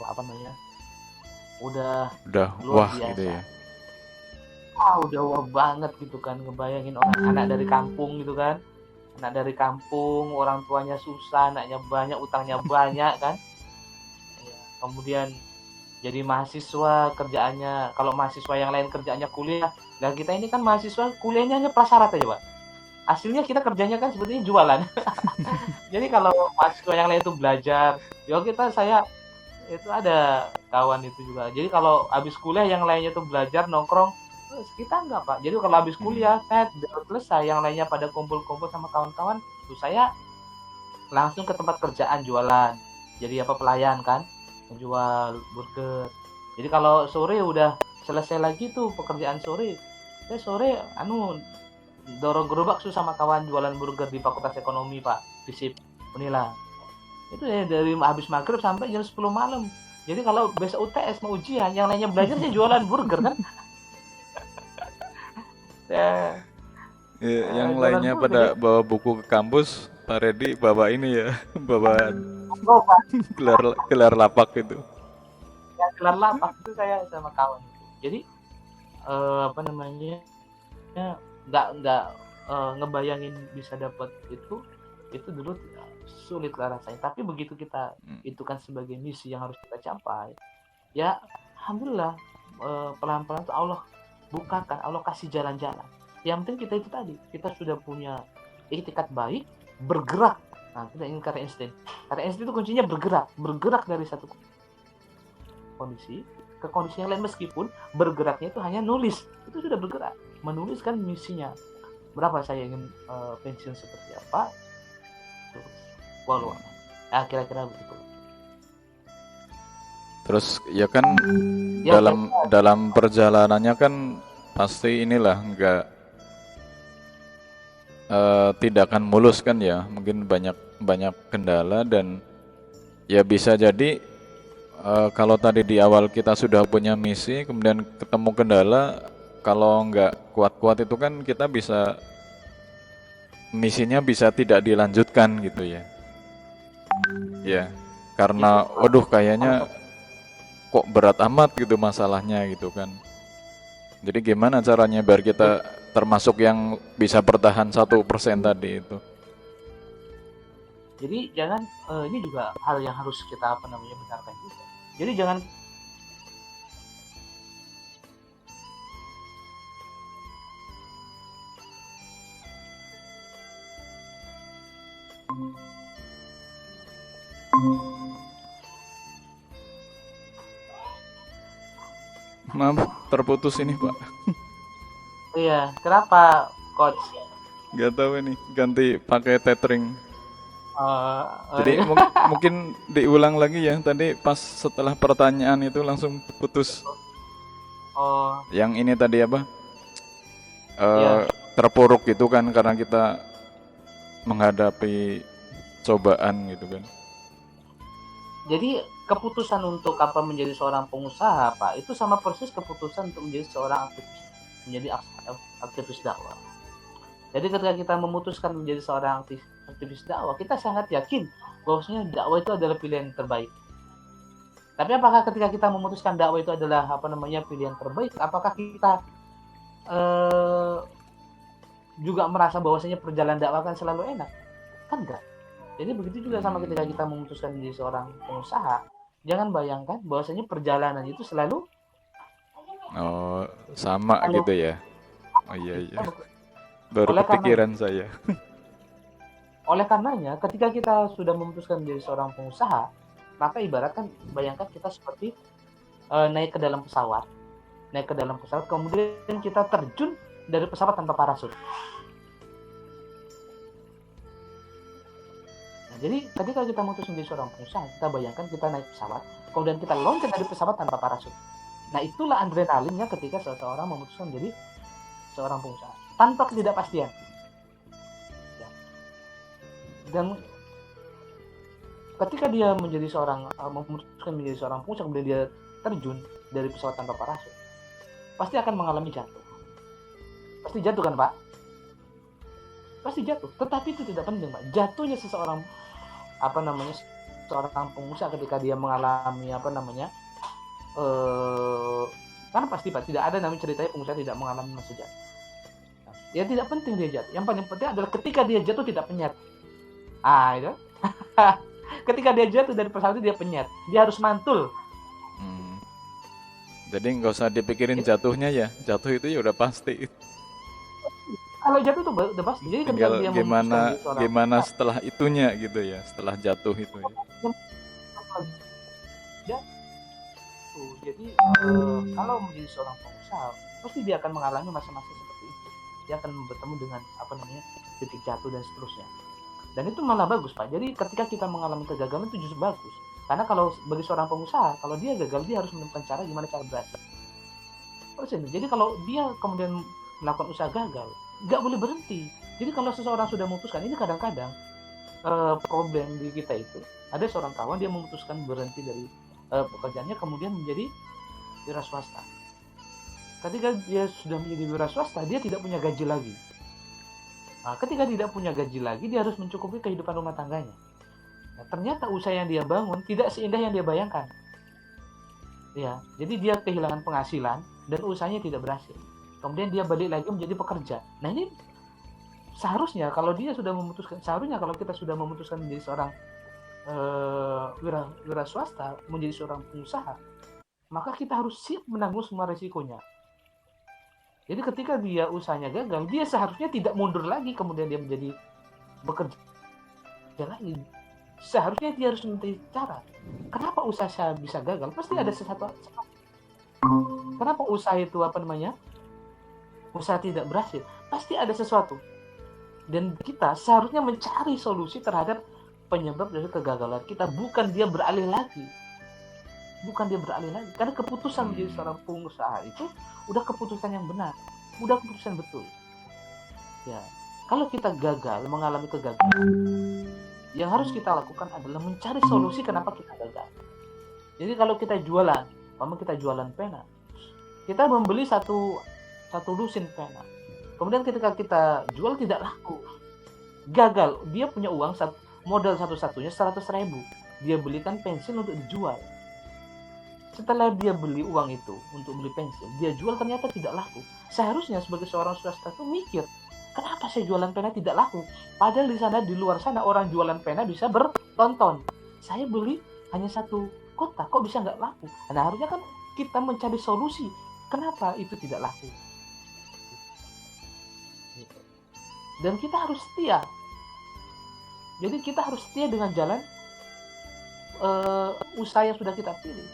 Speaker 2: udah
Speaker 1: wah
Speaker 2: biasa.
Speaker 1: gitu ya.
Speaker 2: Udah wah banget gitu kan, ngebayangin orang anak dari kampung gitu kan, anak dari kampung, orang tuanya susah, anaknya banyak, utangnya banyak kan. Ya, kemudian jadi mahasiswa, kerjaannya, kalau mahasiswa yang lain kerjaannya kuliah, nah kita ini kan mahasiswa kuliahnya hanya prasyarat aja, Pak. Hasilnya kita kerjanya kan sebetulnya jualan. Jadi kalau mahasiswa yang lain itu belajar, saya itu ada kawan itu juga. Jadi kalau habis kuliah yang lainnya itu belajar nongkrong, kita enggak, Pak. Jadi kalau habis kuliah selesai, yang lainnya pada kumpul-kumpul sama kawan-kawan, itu saya langsung ke tempat kerjaan jualan. Jadi pelayan kan, menjual burger. Jadi kalau sore udah selesai lagi tuh pekerjaan sore, sore dorong gerobak susah sama kawan jualan burger di Fakultas Ekonomi Pak, FISIP Unila. Itu ya dari habis maghrib sampai jam 10 malam. Jadi kalau besok UTS mau ujian, yang lainnya belajar sih jualan burger kan. Ya,
Speaker 1: Yang
Speaker 2: jualan
Speaker 1: lainnya
Speaker 2: burger
Speaker 1: pada
Speaker 2: ya.
Speaker 1: bawa buku ke kampus, Pak Reddy bawa ini ya, bawa
Speaker 2: Oh, Pak,
Speaker 1: gelar gelar lapak itu.
Speaker 2: yang gelar lapak itu saya sama kawan itu. Jadi apa namanya? Ya, nggak ngebayangin bisa dapat itu dulu sulit lah rasanya. Tapi begitu kita itu kan sebagai misi yang harus kita capai, ya alhamdulillah pelan-pelan tuh Allah bukakan, Allah kasih jalan-jalan. Yang penting kita itu tadi, kita sudah punya itikat baik, bergerak. Nah, kita ingin kata Einstein. Kata Einstein itu kuncinya bergerak dari satu kondisi ke kondisi yang lain, meskipun bergeraknya itu hanya nulis, itu sudah bergerak, menuliskan misinya. Berapa saya ingin pensiun seperti apa, terus walau kira-kira begitu.
Speaker 1: Terus ya kan
Speaker 2: Ya,
Speaker 1: dalam perjalanannya kan pasti inilah tidak akan mulus kan ya, mungkin banyak kendala dan ya bisa jadi kalau tadi di awal kita sudah punya misi kemudian ketemu kendala, kalau nggak kuat-kuat itu kan kita misinya bisa tidak dilanjutkan gitu ya. Ya, karena waduh kayaknya kok berat amat gitu masalahnya gitu kan. Jadi gimana caranya biar kita termasuk yang bisa bertahan 1% tadi itu?
Speaker 2: jadi jangan ini juga hal yang harus kita benarkan juga. Jadi jangan
Speaker 1: Maaf, terputus ini Pak.
Speaker 2: iya, kenapa coach?
Speaker 1: Gak tahu ini, ganti pakai tethering. Jadi
Speaker 2: Iya.
Speaker 1: mungkin diulang lagi ya, tadi pas setelah pertanyaan itu langsung putus.
Speaker 2: Oh,
Speaker 1: Yang ini tadi apa?
Speaker 2: iya.
Speaker 1: Terpuruk gitu kan karena kita menghadapi cobaan gitu kan.
Speaker 2: Jadi keputusan untuk apa menjadi seorang pengusaha, Pak, itu sama persis keputusan untuk menjadi seorang aktivis dakwah. Jadi ketika kita memutuskan menjadi seorang aktivis dakwah, kita sangat yakin bahwasanya dakwah itu adalah pilihan terbaik. Tapi apakah ketika kita memutuskan dakwah itu adalah pilihan terbaik, apakah kita juga merasa bahwasanya perjalanan dakwah kan selalu enak? Kan enggak. Jadi begitu juga sama ketika kita memutuskan menjadi seorang pengusaha, jangan bayangkan bahwasanya perjalanan itu selalu
Speaker 1: sama gitu ya. Oh iya. Baru
Speaker 2: oleh
Speaker 1: kepikiran saya.
Speaker 2: Oleh karenanya, ketika kita sudah memutuskan menjadi seorang pengusaha, maka ibaratkan bayangkan kita seperti naik ke dalam pesawat, kemudian kita terjun dari pesawat tanpa parasut. Jadi ketika kita memutuskan menjadi seorang pengusaha, kita bayangkan kita naik pesawat, kemudian kita loncat dari pesawat tanpa parasut. Nah, itulah adrenalinnya ketika seseorang memutuskan menjadi seorang pengusaha tanpa ketidakpastian. Ya. Dan ketika dia memutuskan menjadi seorang pengusaha, kemudian dia terjun dari pesawat tanpa parasut, pasti akan mengalami jatuh. Pasti jatuh kan, Pak? Pasti jatuh. Tetapi itu tidak penting, Pak. Jatuhnya seseorang seorang pengusaha ketika dia mengalami karena pasti Pak tidak ada namanya ceritanya pengusaha tidak mengalami masa jatuh. Ya tidak penting dia jatuh. Yang paling penting adalah ketika dia jatuh tidak penyet. Itu. Ketika dia jatuh dari pesawat itu dia penyet. Dia harus mantul.
Speaker 1: Jadi nggak usah dipikirin jatuhnya ya. Jatuh itu ya udah pasti.
Speaker 2: Kalau jatuh tuh udah pasti. Jadi
Speaker 1: tinggal gimana setelah itunya gitu ya, setelah jatuh itu ya.
Speaker 2: Jadi kalau menjadi seorang pengusaha, pasti dia akan mengalami masa-masa seperti itu. Dia akan bertemu dengan titik jatuh dan seterusnya. Dan itu malah bagus, Pak. Jadi ketika kita mengalami kegagalan itu justru bagus. Karena kalau bagi seorang pengusaha, kalau dia gagal, dia harus menemukan gimana cara berhasil. Jadi kalau dia kemudian melakukan usaha gagal, nggak boleh berhenti. Jadi kalau seseorang sudah memutuskan, ini kadang-kadang problem di kita itu, ada seorang kawan dia memutuskan berhenti dari pekerjaannya kemudian menjadi wira swasta. Ketika dia sudah menjadi wira swasta, dia tidak punya gaji lagi. Nah, ketika tidak punya gaji lagi, dia harus mencukupi kehidupan rumah tangganya. Nah, ternyata usaha yang dia bangun tidak seindah yang dia bayangkan. Ya, jadi dia kehilangan penghasilan dan usahanya tidak berhasil. Kemudian dia balik lagi menjadi pekerja. Nah, ini seharusnya kalau dia sudah memutuskan, seharusnya kalau kita sudah memutuskan menjadi seorang wira swasta, menjadi seorang pengusaha, maka kita harus siap menanggung semua resikonya. Jadi ketika dia usahanya gagal, dia seharusnya tidak mundur lagi kemudian dia menjadi bekerja lagi. Seharusnya dia harus mencari cara. Kenapa usaha saya bisa gagal? Pasti ada sesuatu. Kenapa usaha itu usaha tidak berhasil? Pasti ada sesuatu. Dan kita seharusnya mencari solusi terhadap penyebab dari kegagalan kita, bukan dia beralih lagi. Karena keputusan menjadi seorang pengusaha itu udah keputusan yang benar, udah keputusan betul. Ya, kalau kita gagal, mengalami kegagalan, yang harus kita lakukan adalah mencari solusi kenapa kita gagal. Jadi kalau kita jualan pena, kita membeli satu lusin pena. Kemudian ketika kita jual tidak laku, gagal, dia punya uang modal satu-satunya 100.000, dia belikan pensil untuk dijual. Setelah dia beli uang itu untuk beli pensil, dia jual ternyata tidak laku. Seharusnya sebagai seorang swasta itu mikir, kenapa saya jualan pena tidak laku? Padahal di luar sana orang jualan pena bisa bertonton. Saya beli hanya satu kotak, kok bisa nggak laku? Nah, harusnya kan kita mencari solusi kenapa itu tidak laku. Dan kita harus setia. Jadi kita harus setia dengan jalan usaha yang sudah kita pilih.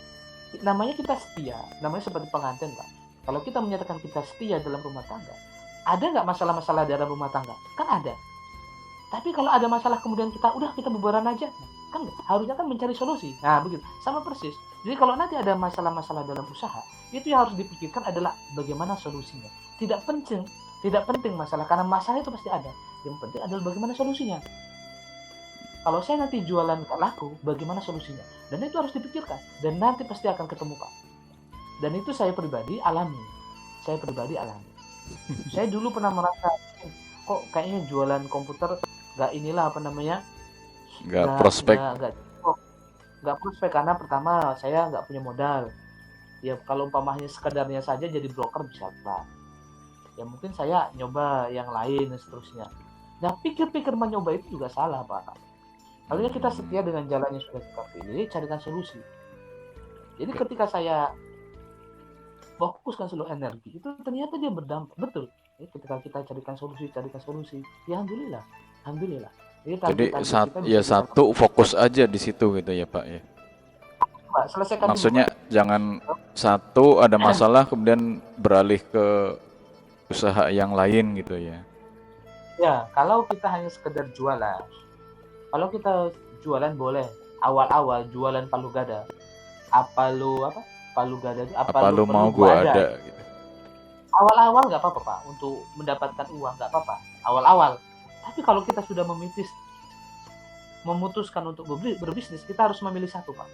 Speaker 2: Namanya kita setia, namanya seperti pengantin, Pak. Kalau kita menyatakan kita setia dalam rumah tangga, ada nggak masalah-masalah dalam rumah tangga? Kan ada. Tapi kalau ada masalah kemudian kita bubaran aja, kan harusnya kan mencari solusi. Nah, begitu. Sama persis. Jadi kalau nanti ada masalah-masalah dalam usaha, itu yang harus dipikirkan adalah bagaimana solusinya. Tidak penting masalah, karena masalah itu pasti ada. Yang penting adalah bagaimana solusinya. Kalau saya nanti jualan gak laku, bagaimana solusinya? Dan itu harus dipikirkan. Dan nanti pasti akan ketemu, Pak. Dan itu saya pribadi alami. Saya dulu pernah merasa, kok kayaknya jualan komputer gak
Speaker 1: prospek.
Speaker 2: Gak prospek, karena pertama saya gak punya modal. Ya kalau umpamanya sekedarnya saja jadi broker bisa, Pak. Ya mungkin saya nyoba yang lain dan seterusnya. Nah, pikir-pikir mencoba itu juga salah, Pak. Harusnya kita setia dengan jalan yang sudah kita pilih, carikan solusi. Jadi ketika saya fokuskan seluruh energi, itu ternyata dia berdampak. Betul. Ketika kita carikan solusi. Ya alhamdulillah.
Speaker 1: Jadi satu fokus aja di situ gitu ya, Pak ya.
Speaker 2: Pak, selesaikan
Speaker 1: maksudnya
Speaker 2: dulu,
Speaker 1: jangan satu ada masalah kemudian beralih ke usaha yang lain gitu ya.
Speaker 2: Ya, kalau kita hanya sekedar jualan. Kalau kita jualan boleh awal-awal jualan palu gada. Palu gada itu
Speaker 1: apa lu mau gua ada gitu.
Speaker 2: Awal-awal nggak apa-apa, Pak, untuk mendapatkan uang nggak apa-apa. Awal-awal. Tapi kalau kita sudah memutuskan untuk berbisnis, kita harus memilih satu, Pak.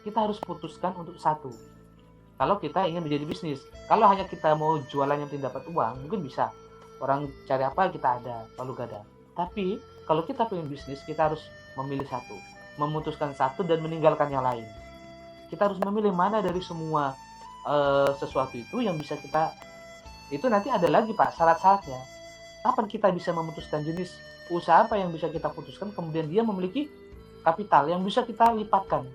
Speaker 2: Kita harus putuskan untuk satu. Kalau kita ingin menjadi bisnis, kalau hanya kita mau jualan yang tidak dapat uang, mungkin bisa. Orang cari apa kita ada, palu gada. Tapi kalau kita pengen bisnis, kita harus memilih satu, memutuskan satu dan meninggalkan yang lain. Kita harus memilih mana dari semua sesuatu itu yang bisa kita. Itu nanti ada lagi, Pak, syarat-syaratnya. Kapan kita bisa memutuskan jenis usaha apa yang bisa kita putuskan, kemudian dia memiliki kapital yang bisa kita lipatkan.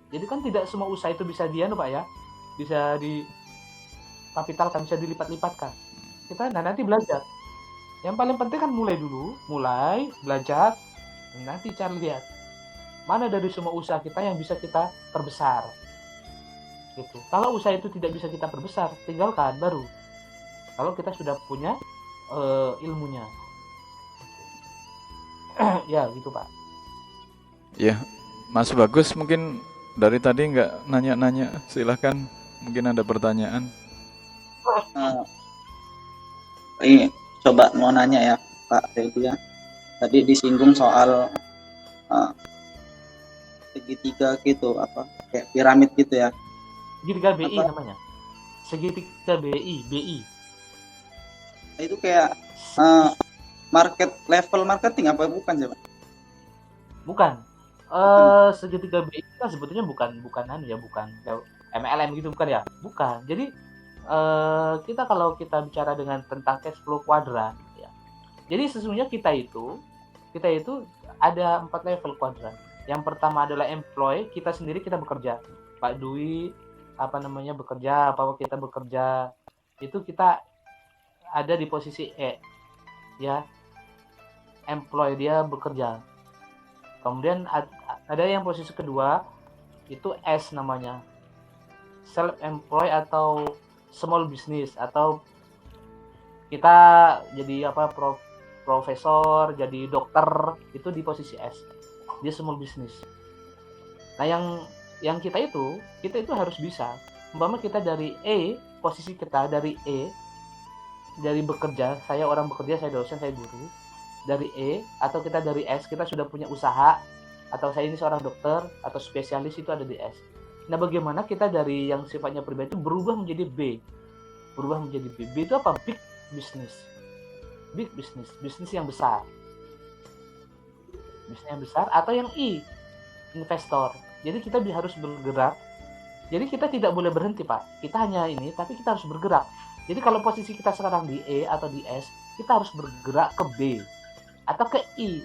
Speaker 2: Jadi kan tidak semua usaha itu bisa Pak ya, bisa dikapitalkan, bisa dilipat-lipatkan. Kita nanti belajar. Yang paling penting kan mulai belajar, nanti cari lihat mana dari semua usaha kita yang bisa kita perbesar. Gitu. Kalau usaha itu tidak bisa kita perbesar, tinggalkan baru. Kalau kita sudah punya ilmunya. Ya, gitu, Pak.
Speaker 1: Ya, Mas Bagus mungkin dari tadi nggak nanya-nanya, silahkan mungkin ada pertanyaan.
Speaker 3: Eh, ini coba mau nanya ya Pak Feby ya. Tadi disinggung soal eh, segitiga gitu, apa kayak piramid gitu ya.
Speaker 2: Segitiga BI
Speaker 3: Apa
Speaker 2: namanya. Segitiga BI.
Speaker 3: itu kayak level marketing apa bukan sih Pak?
Speaker 2: Bukan.
Speaker 3: Bukan.
Speaker 2: Segitiga BI kan sebetulnya bukan MLM gitu, bukan ya? Bukan. Jadi kita kalau kita bicara dengan tentang cash flow kuadran ya. Jadi sesungguhnya kita itu ada 4 level kuadran. Yang pertama adalah employee, kita sendiri kita bekerja. Pak Dwi bekerja, kita bekerja. Itu kita ada di posisi E ya. Employee dia bekerja. Kemudian ada yang posisi kedua itu S namanya. Self employed atau small business, atau kita jadi profesor, jadi dokter, itu di posisi S. Dia small business. Nah, yang kita itu harus bisa. Umpama kita dari E, posisi kita dari E, dari bekerja, saya orang bekerja, saya dosen, saya guru. Dari E, atau kita dari S, kita sudah punya usaha, atau saya ini seorang dokter atau spesialis, itu ada di S. Nah, bagaimana kita dari yang sifatnya pribadi itu berubah menjadi B? Berubah menjadi B. B itu apa? Big business. Big business, bisnis yang besar. Bisnis yang besar. Atau yang I, investor. Jadi kita harus bergerak. Jadi kita tidak boleh berhenti, Pak. Kita hanya ini, tapi kita harus bergerak. Jadi kalau posisi kita sekarang di E atau di S, kita harus bergerak ke B atau ke I,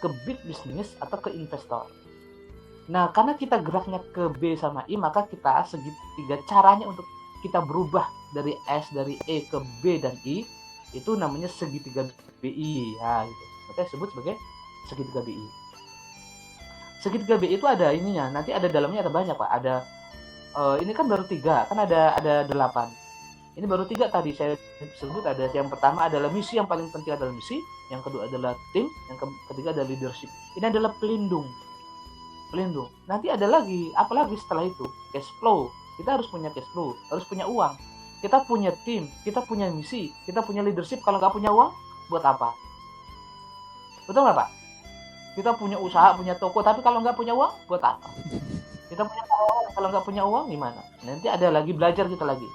Speaker 2: ke big business atau ke investor. Nah, karena kita geraknya ke B sama I, maka kita segitiga caranya untuk kita berubah dari S, dari E ke B dan I, itu namanya segitiga BI. Ya, gitu. Kita sebut sebagai segitiga BI. Segitiga BI itu ada ininya, nanti ada dalamnya, ada banyak, Pak. Ada ini kan baru 3, kan ada 8. Ini baru 3 tadi saya sebut. Ada yang pertama adalah misi, yang paling penting adalah misi, yang kedua adalah tim, yang ketiga adalah leadership. Ini adalah pelindung. Nanti ada lagi, apalagi setelah itu, cash flow. Kita harus punya cash flow, harus punya uang. Kita punya tim, kita punya misi, kita punya leadership. Kalau nggak punya uang, buat apa? Betul nggak, Pak? Kita punya usaha, punya toko, tapi kalau nggak punya uang, buat apa? Kita punya karyawan, kalau nggak punya uang, gimana? Nanti ada lagi, belajar kita lagi.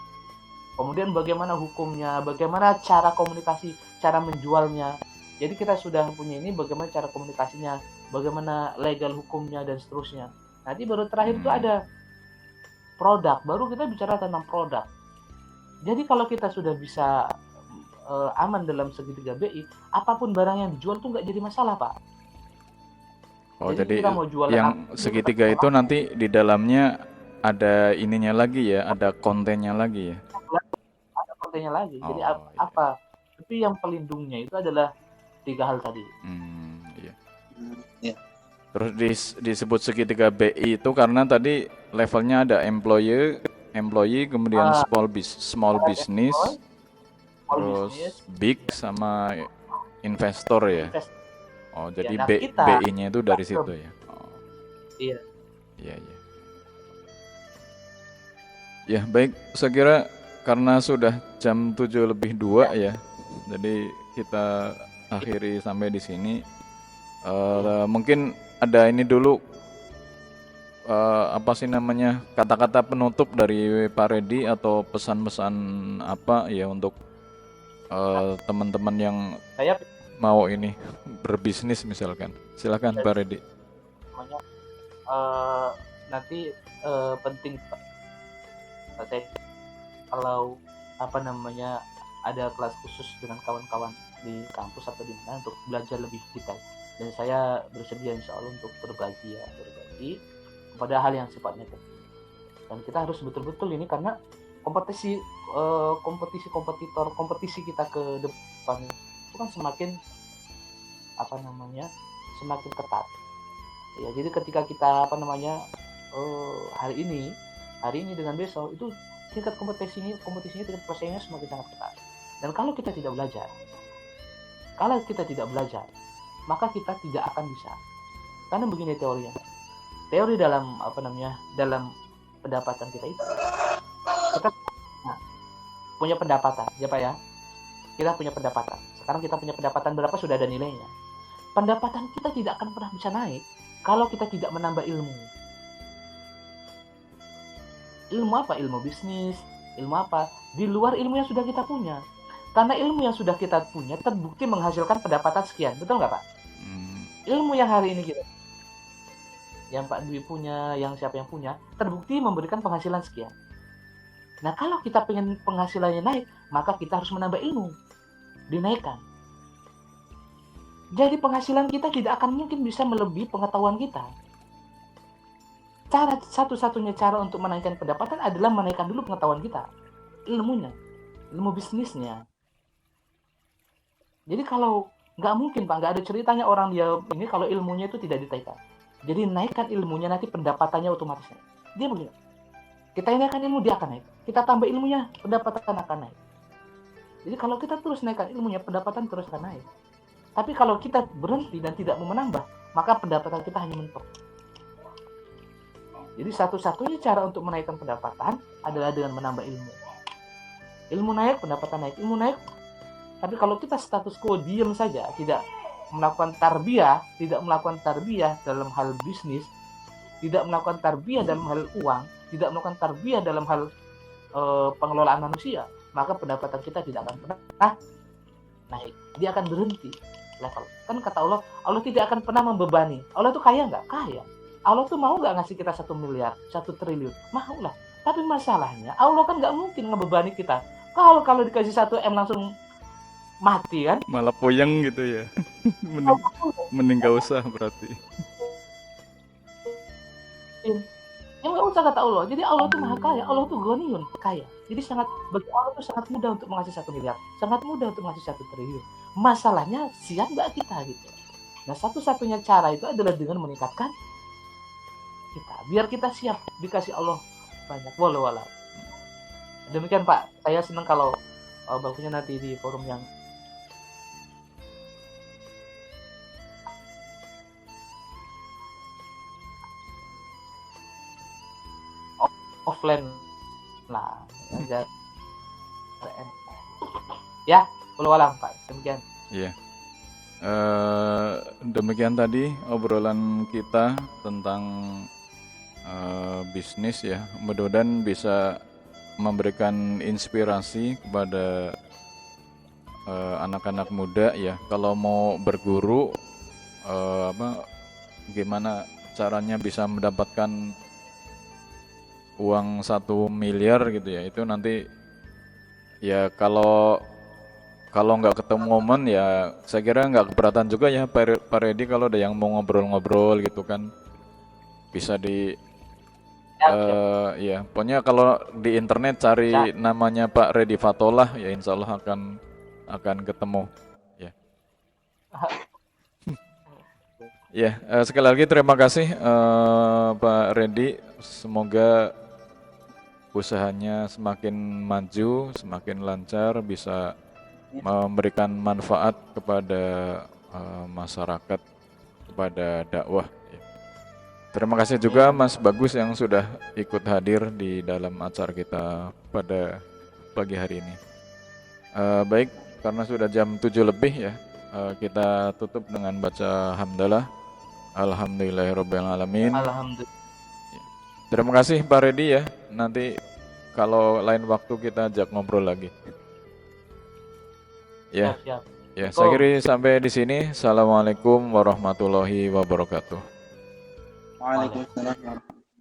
Speaker 2: Kemudian bagaimana hukumnya, bagaimana cara komunikasi, cara menjualnya. Jadi kita sudah punya ini, bagaimana cara komunikasinya, bagaimana legal hukumnya, dan seterusnya. Nanti baru terakhir itu ada produk, baru kita bicara tentang produk. Jadi kalau kita sudah bisa aman dalam segitiga BI, apapun barang yang dijual tuh nggak jadi masalah, Pak.
Speaker 1: Oh,
Speaker 2: Jadi
Speaker 1: jadi
Speaker 2: kita mau jualan
Speaker 1: yang segitiga itu nanti di dalamnya ada ininya lagi ya, ada kontennya lagi ya.
Speaker 2: ada kontennya lagi. Jadi
Speaker 1: Oh, iya.
Speaker 2: apa? Tapi yang pelindungnya itu adalah 3 hal tadi.
Speaker 1: Iya.
Speaker 3: Ya.
Speaker 1: Terus disebut segitiga BI itu karena tadi levelnya ada employee, kemudian small business, terus big sama investor ya. Oh, jadi
Speaker 2: nah,
Speaker 1: BI-nya itu dari situ ya. Oh.
Speaker 2: Iya.
Speaker 1: Iya. Ya, baik. Saya kira karena sudah jam 7:02 ya. Jadi kita akhiri sampai di sini. Mungkin ada ini dulu apa sih namanya, kata-kata penutup dari Pak Reddy atau pesan-pesan apa ya untuk teman-teman yang
Speaker 2: Saya
Speaker 1: mau ini berbisnis misalkan. Silakan Pak Reddy.
Speaker 2: Nanti penting, saya kalau ada kelas khusus dengan kawan-kawan di kampus atau di mana untuk belajar lebih detail, dan saya bersedia insya Allah untuk berbagi kepada hal yang sifatnya teknis. Dan kita harus betul-betul ini, karena kompetisi kita ke depan itu kan semakin semakin ketat ya. Jadi ketika kita hari ini dengan besok, itu tingkat kompetisinya tingkat persaingannya semakin sangat ketat. Dan kalau kita tidak belajar, maka kita tidak akan bisa. Karena begini teorinya, dalam dalam pendapatan kita itu, kita punya pendapatan, ya Pak ya. Kita punya pendapatan. Sekarang kita punya pendapatan berapa sudah ada nilainya. Pendapatan kita tidak akan pernah bisa naik kalau kita tidak menambah ilmu. Ilmu apa? Ilmu bisnis, ilmu apa? Di luar ilmu yang sudah kita punya. Karena ilmu yang sudah kita punya terbukti menghasilkan pendapatan sekian. Betul nggak Pak? Ilmu yang hari ini kita, yang Pak Dwi punya, yang siapa yang punya, terbukti memberikan penghasilan sekian. Nah, kalau kita pengen penghasilannya naik, maka kita harus menambah ilmu, dinaikkan. Jadi penghasilan kita tidak akan mungkin bisa melebihi pengetahuan kita. Satu-satunya cara untuk menaikkan pendapatan adalah menaikkan dulu pengetahuan kita, ilmunya, ilmu bisnisnya. Jadi kalau nggak mungkin Pak, nggak ada ceritanya orang dia ini kalau ilmunya itu tidak ditaikkan. Jadi naikkan ilmunya, nanti pendapatannya otomatis naik. Dia begini. Kita naikkan ilmu, dia akan naik. Kita tambah ilmunya, pendapatan akan naik. Jadi kalau kita terus naikkan ilmunya, pendapatan terus akan naik. Tapi kalau kita berhenti dan tidak mau menambah, maka pendapatan kita hanya mentok. Jadi satu-satunya cara untuk menaikkan pendapatan adalah dengan menambah ilmu. Ilmu naik, pendapatan naik. Ilmu naik. Tapi kalau kita status quo diam saja, tidak melakukan tarbiyah, tidak melakukan tarbiyah dalam hal bisnis, tidak melakukan tarbiyah dalam hal uang, tidak melakukan tarbiyah dalam hal pengelolaan manusia, maka pendapatan kita tidak akan pernah naik. Dia akan berhenti level. Kan kata Allah, Allah tidak akan pernah membebani. Allah tuh kaya nggak? Kaya. Allah tuh mau nggak ngasih kita 1 miliar, 1 triliun? Mau lah. Tapi masalahnya, Allah kan nggak mungkin ngebebani kita. Kalau dikasih 1 M langsung mati kan?
Speaker 1: Malah poyang gitu ya. Mending gak usah berarti.
Speaker 2: Ya nggak usah kata Allah. Jadi Allah tuh maha kaya. Allah tuh ghaniyun, kaya. Jadi bagi Allah tuh sangat mudah untuk mengasih 1 miliar. Sangat mudah untuk mengasih 1 triliun. Masalahnya siap nggak kita gitu. Nah, satu-satunya cara itu adalah dengan meningkatkan kita. Biar kita siap dikasih Allah banyak. Walau. Demikian Pak. Saya senang kalau bagusnya nanti di forum yang offline lah. Ya, walau Pak. Demikian.
Speaker 1: Iya. Demikian tadi obrolan kita tentang bisnis ya. Mudah-mudahan bisa memberikan inspirasi kepada anak-anak muda ya. Kalau mau berguru, gimana caranya bisa mendapatkan uang 1 miliar gitu ya. Itu nanti ya kalau nggak ketemu momen ya saya kira nggak keberatan juga ya Pak Reddy kalau ada yang mau ngobrol-ngobrol gitu kan, bisa di ya pokoknya kalau di internet cari namanya Pak Reddy Fatollah ya insya Allah akan ketemu ya. Ya sekali lagi terima kasih Pak Reddy, semoga usahanya semakin maju, semakin lancar, bisa memberikan manfaat kepada masyarakat, kepada dakwah. Terima kasih juga Mas Bagus yang sudah ikut hadir di dalam acara kita pada pagi hari ini. Baik, karena sudah jam 7 lebih ya, kita tutup dengan baca hamdalah. Alhamdulillahirrabbilalamin.
Speaker 2: Alhamdulillah.
Speaker 1: Terima kasih Pak Reddy ya. Nanti kalau lain waktu kita ajak ngobrol lagi. Ya.
Speaker 2: Siap.
Speaker 1: Ya, saya kira sampai di sini. Assalamualaikum warahmatullahi wabarakatuh.
Speaker 3: Waalaikumsalam.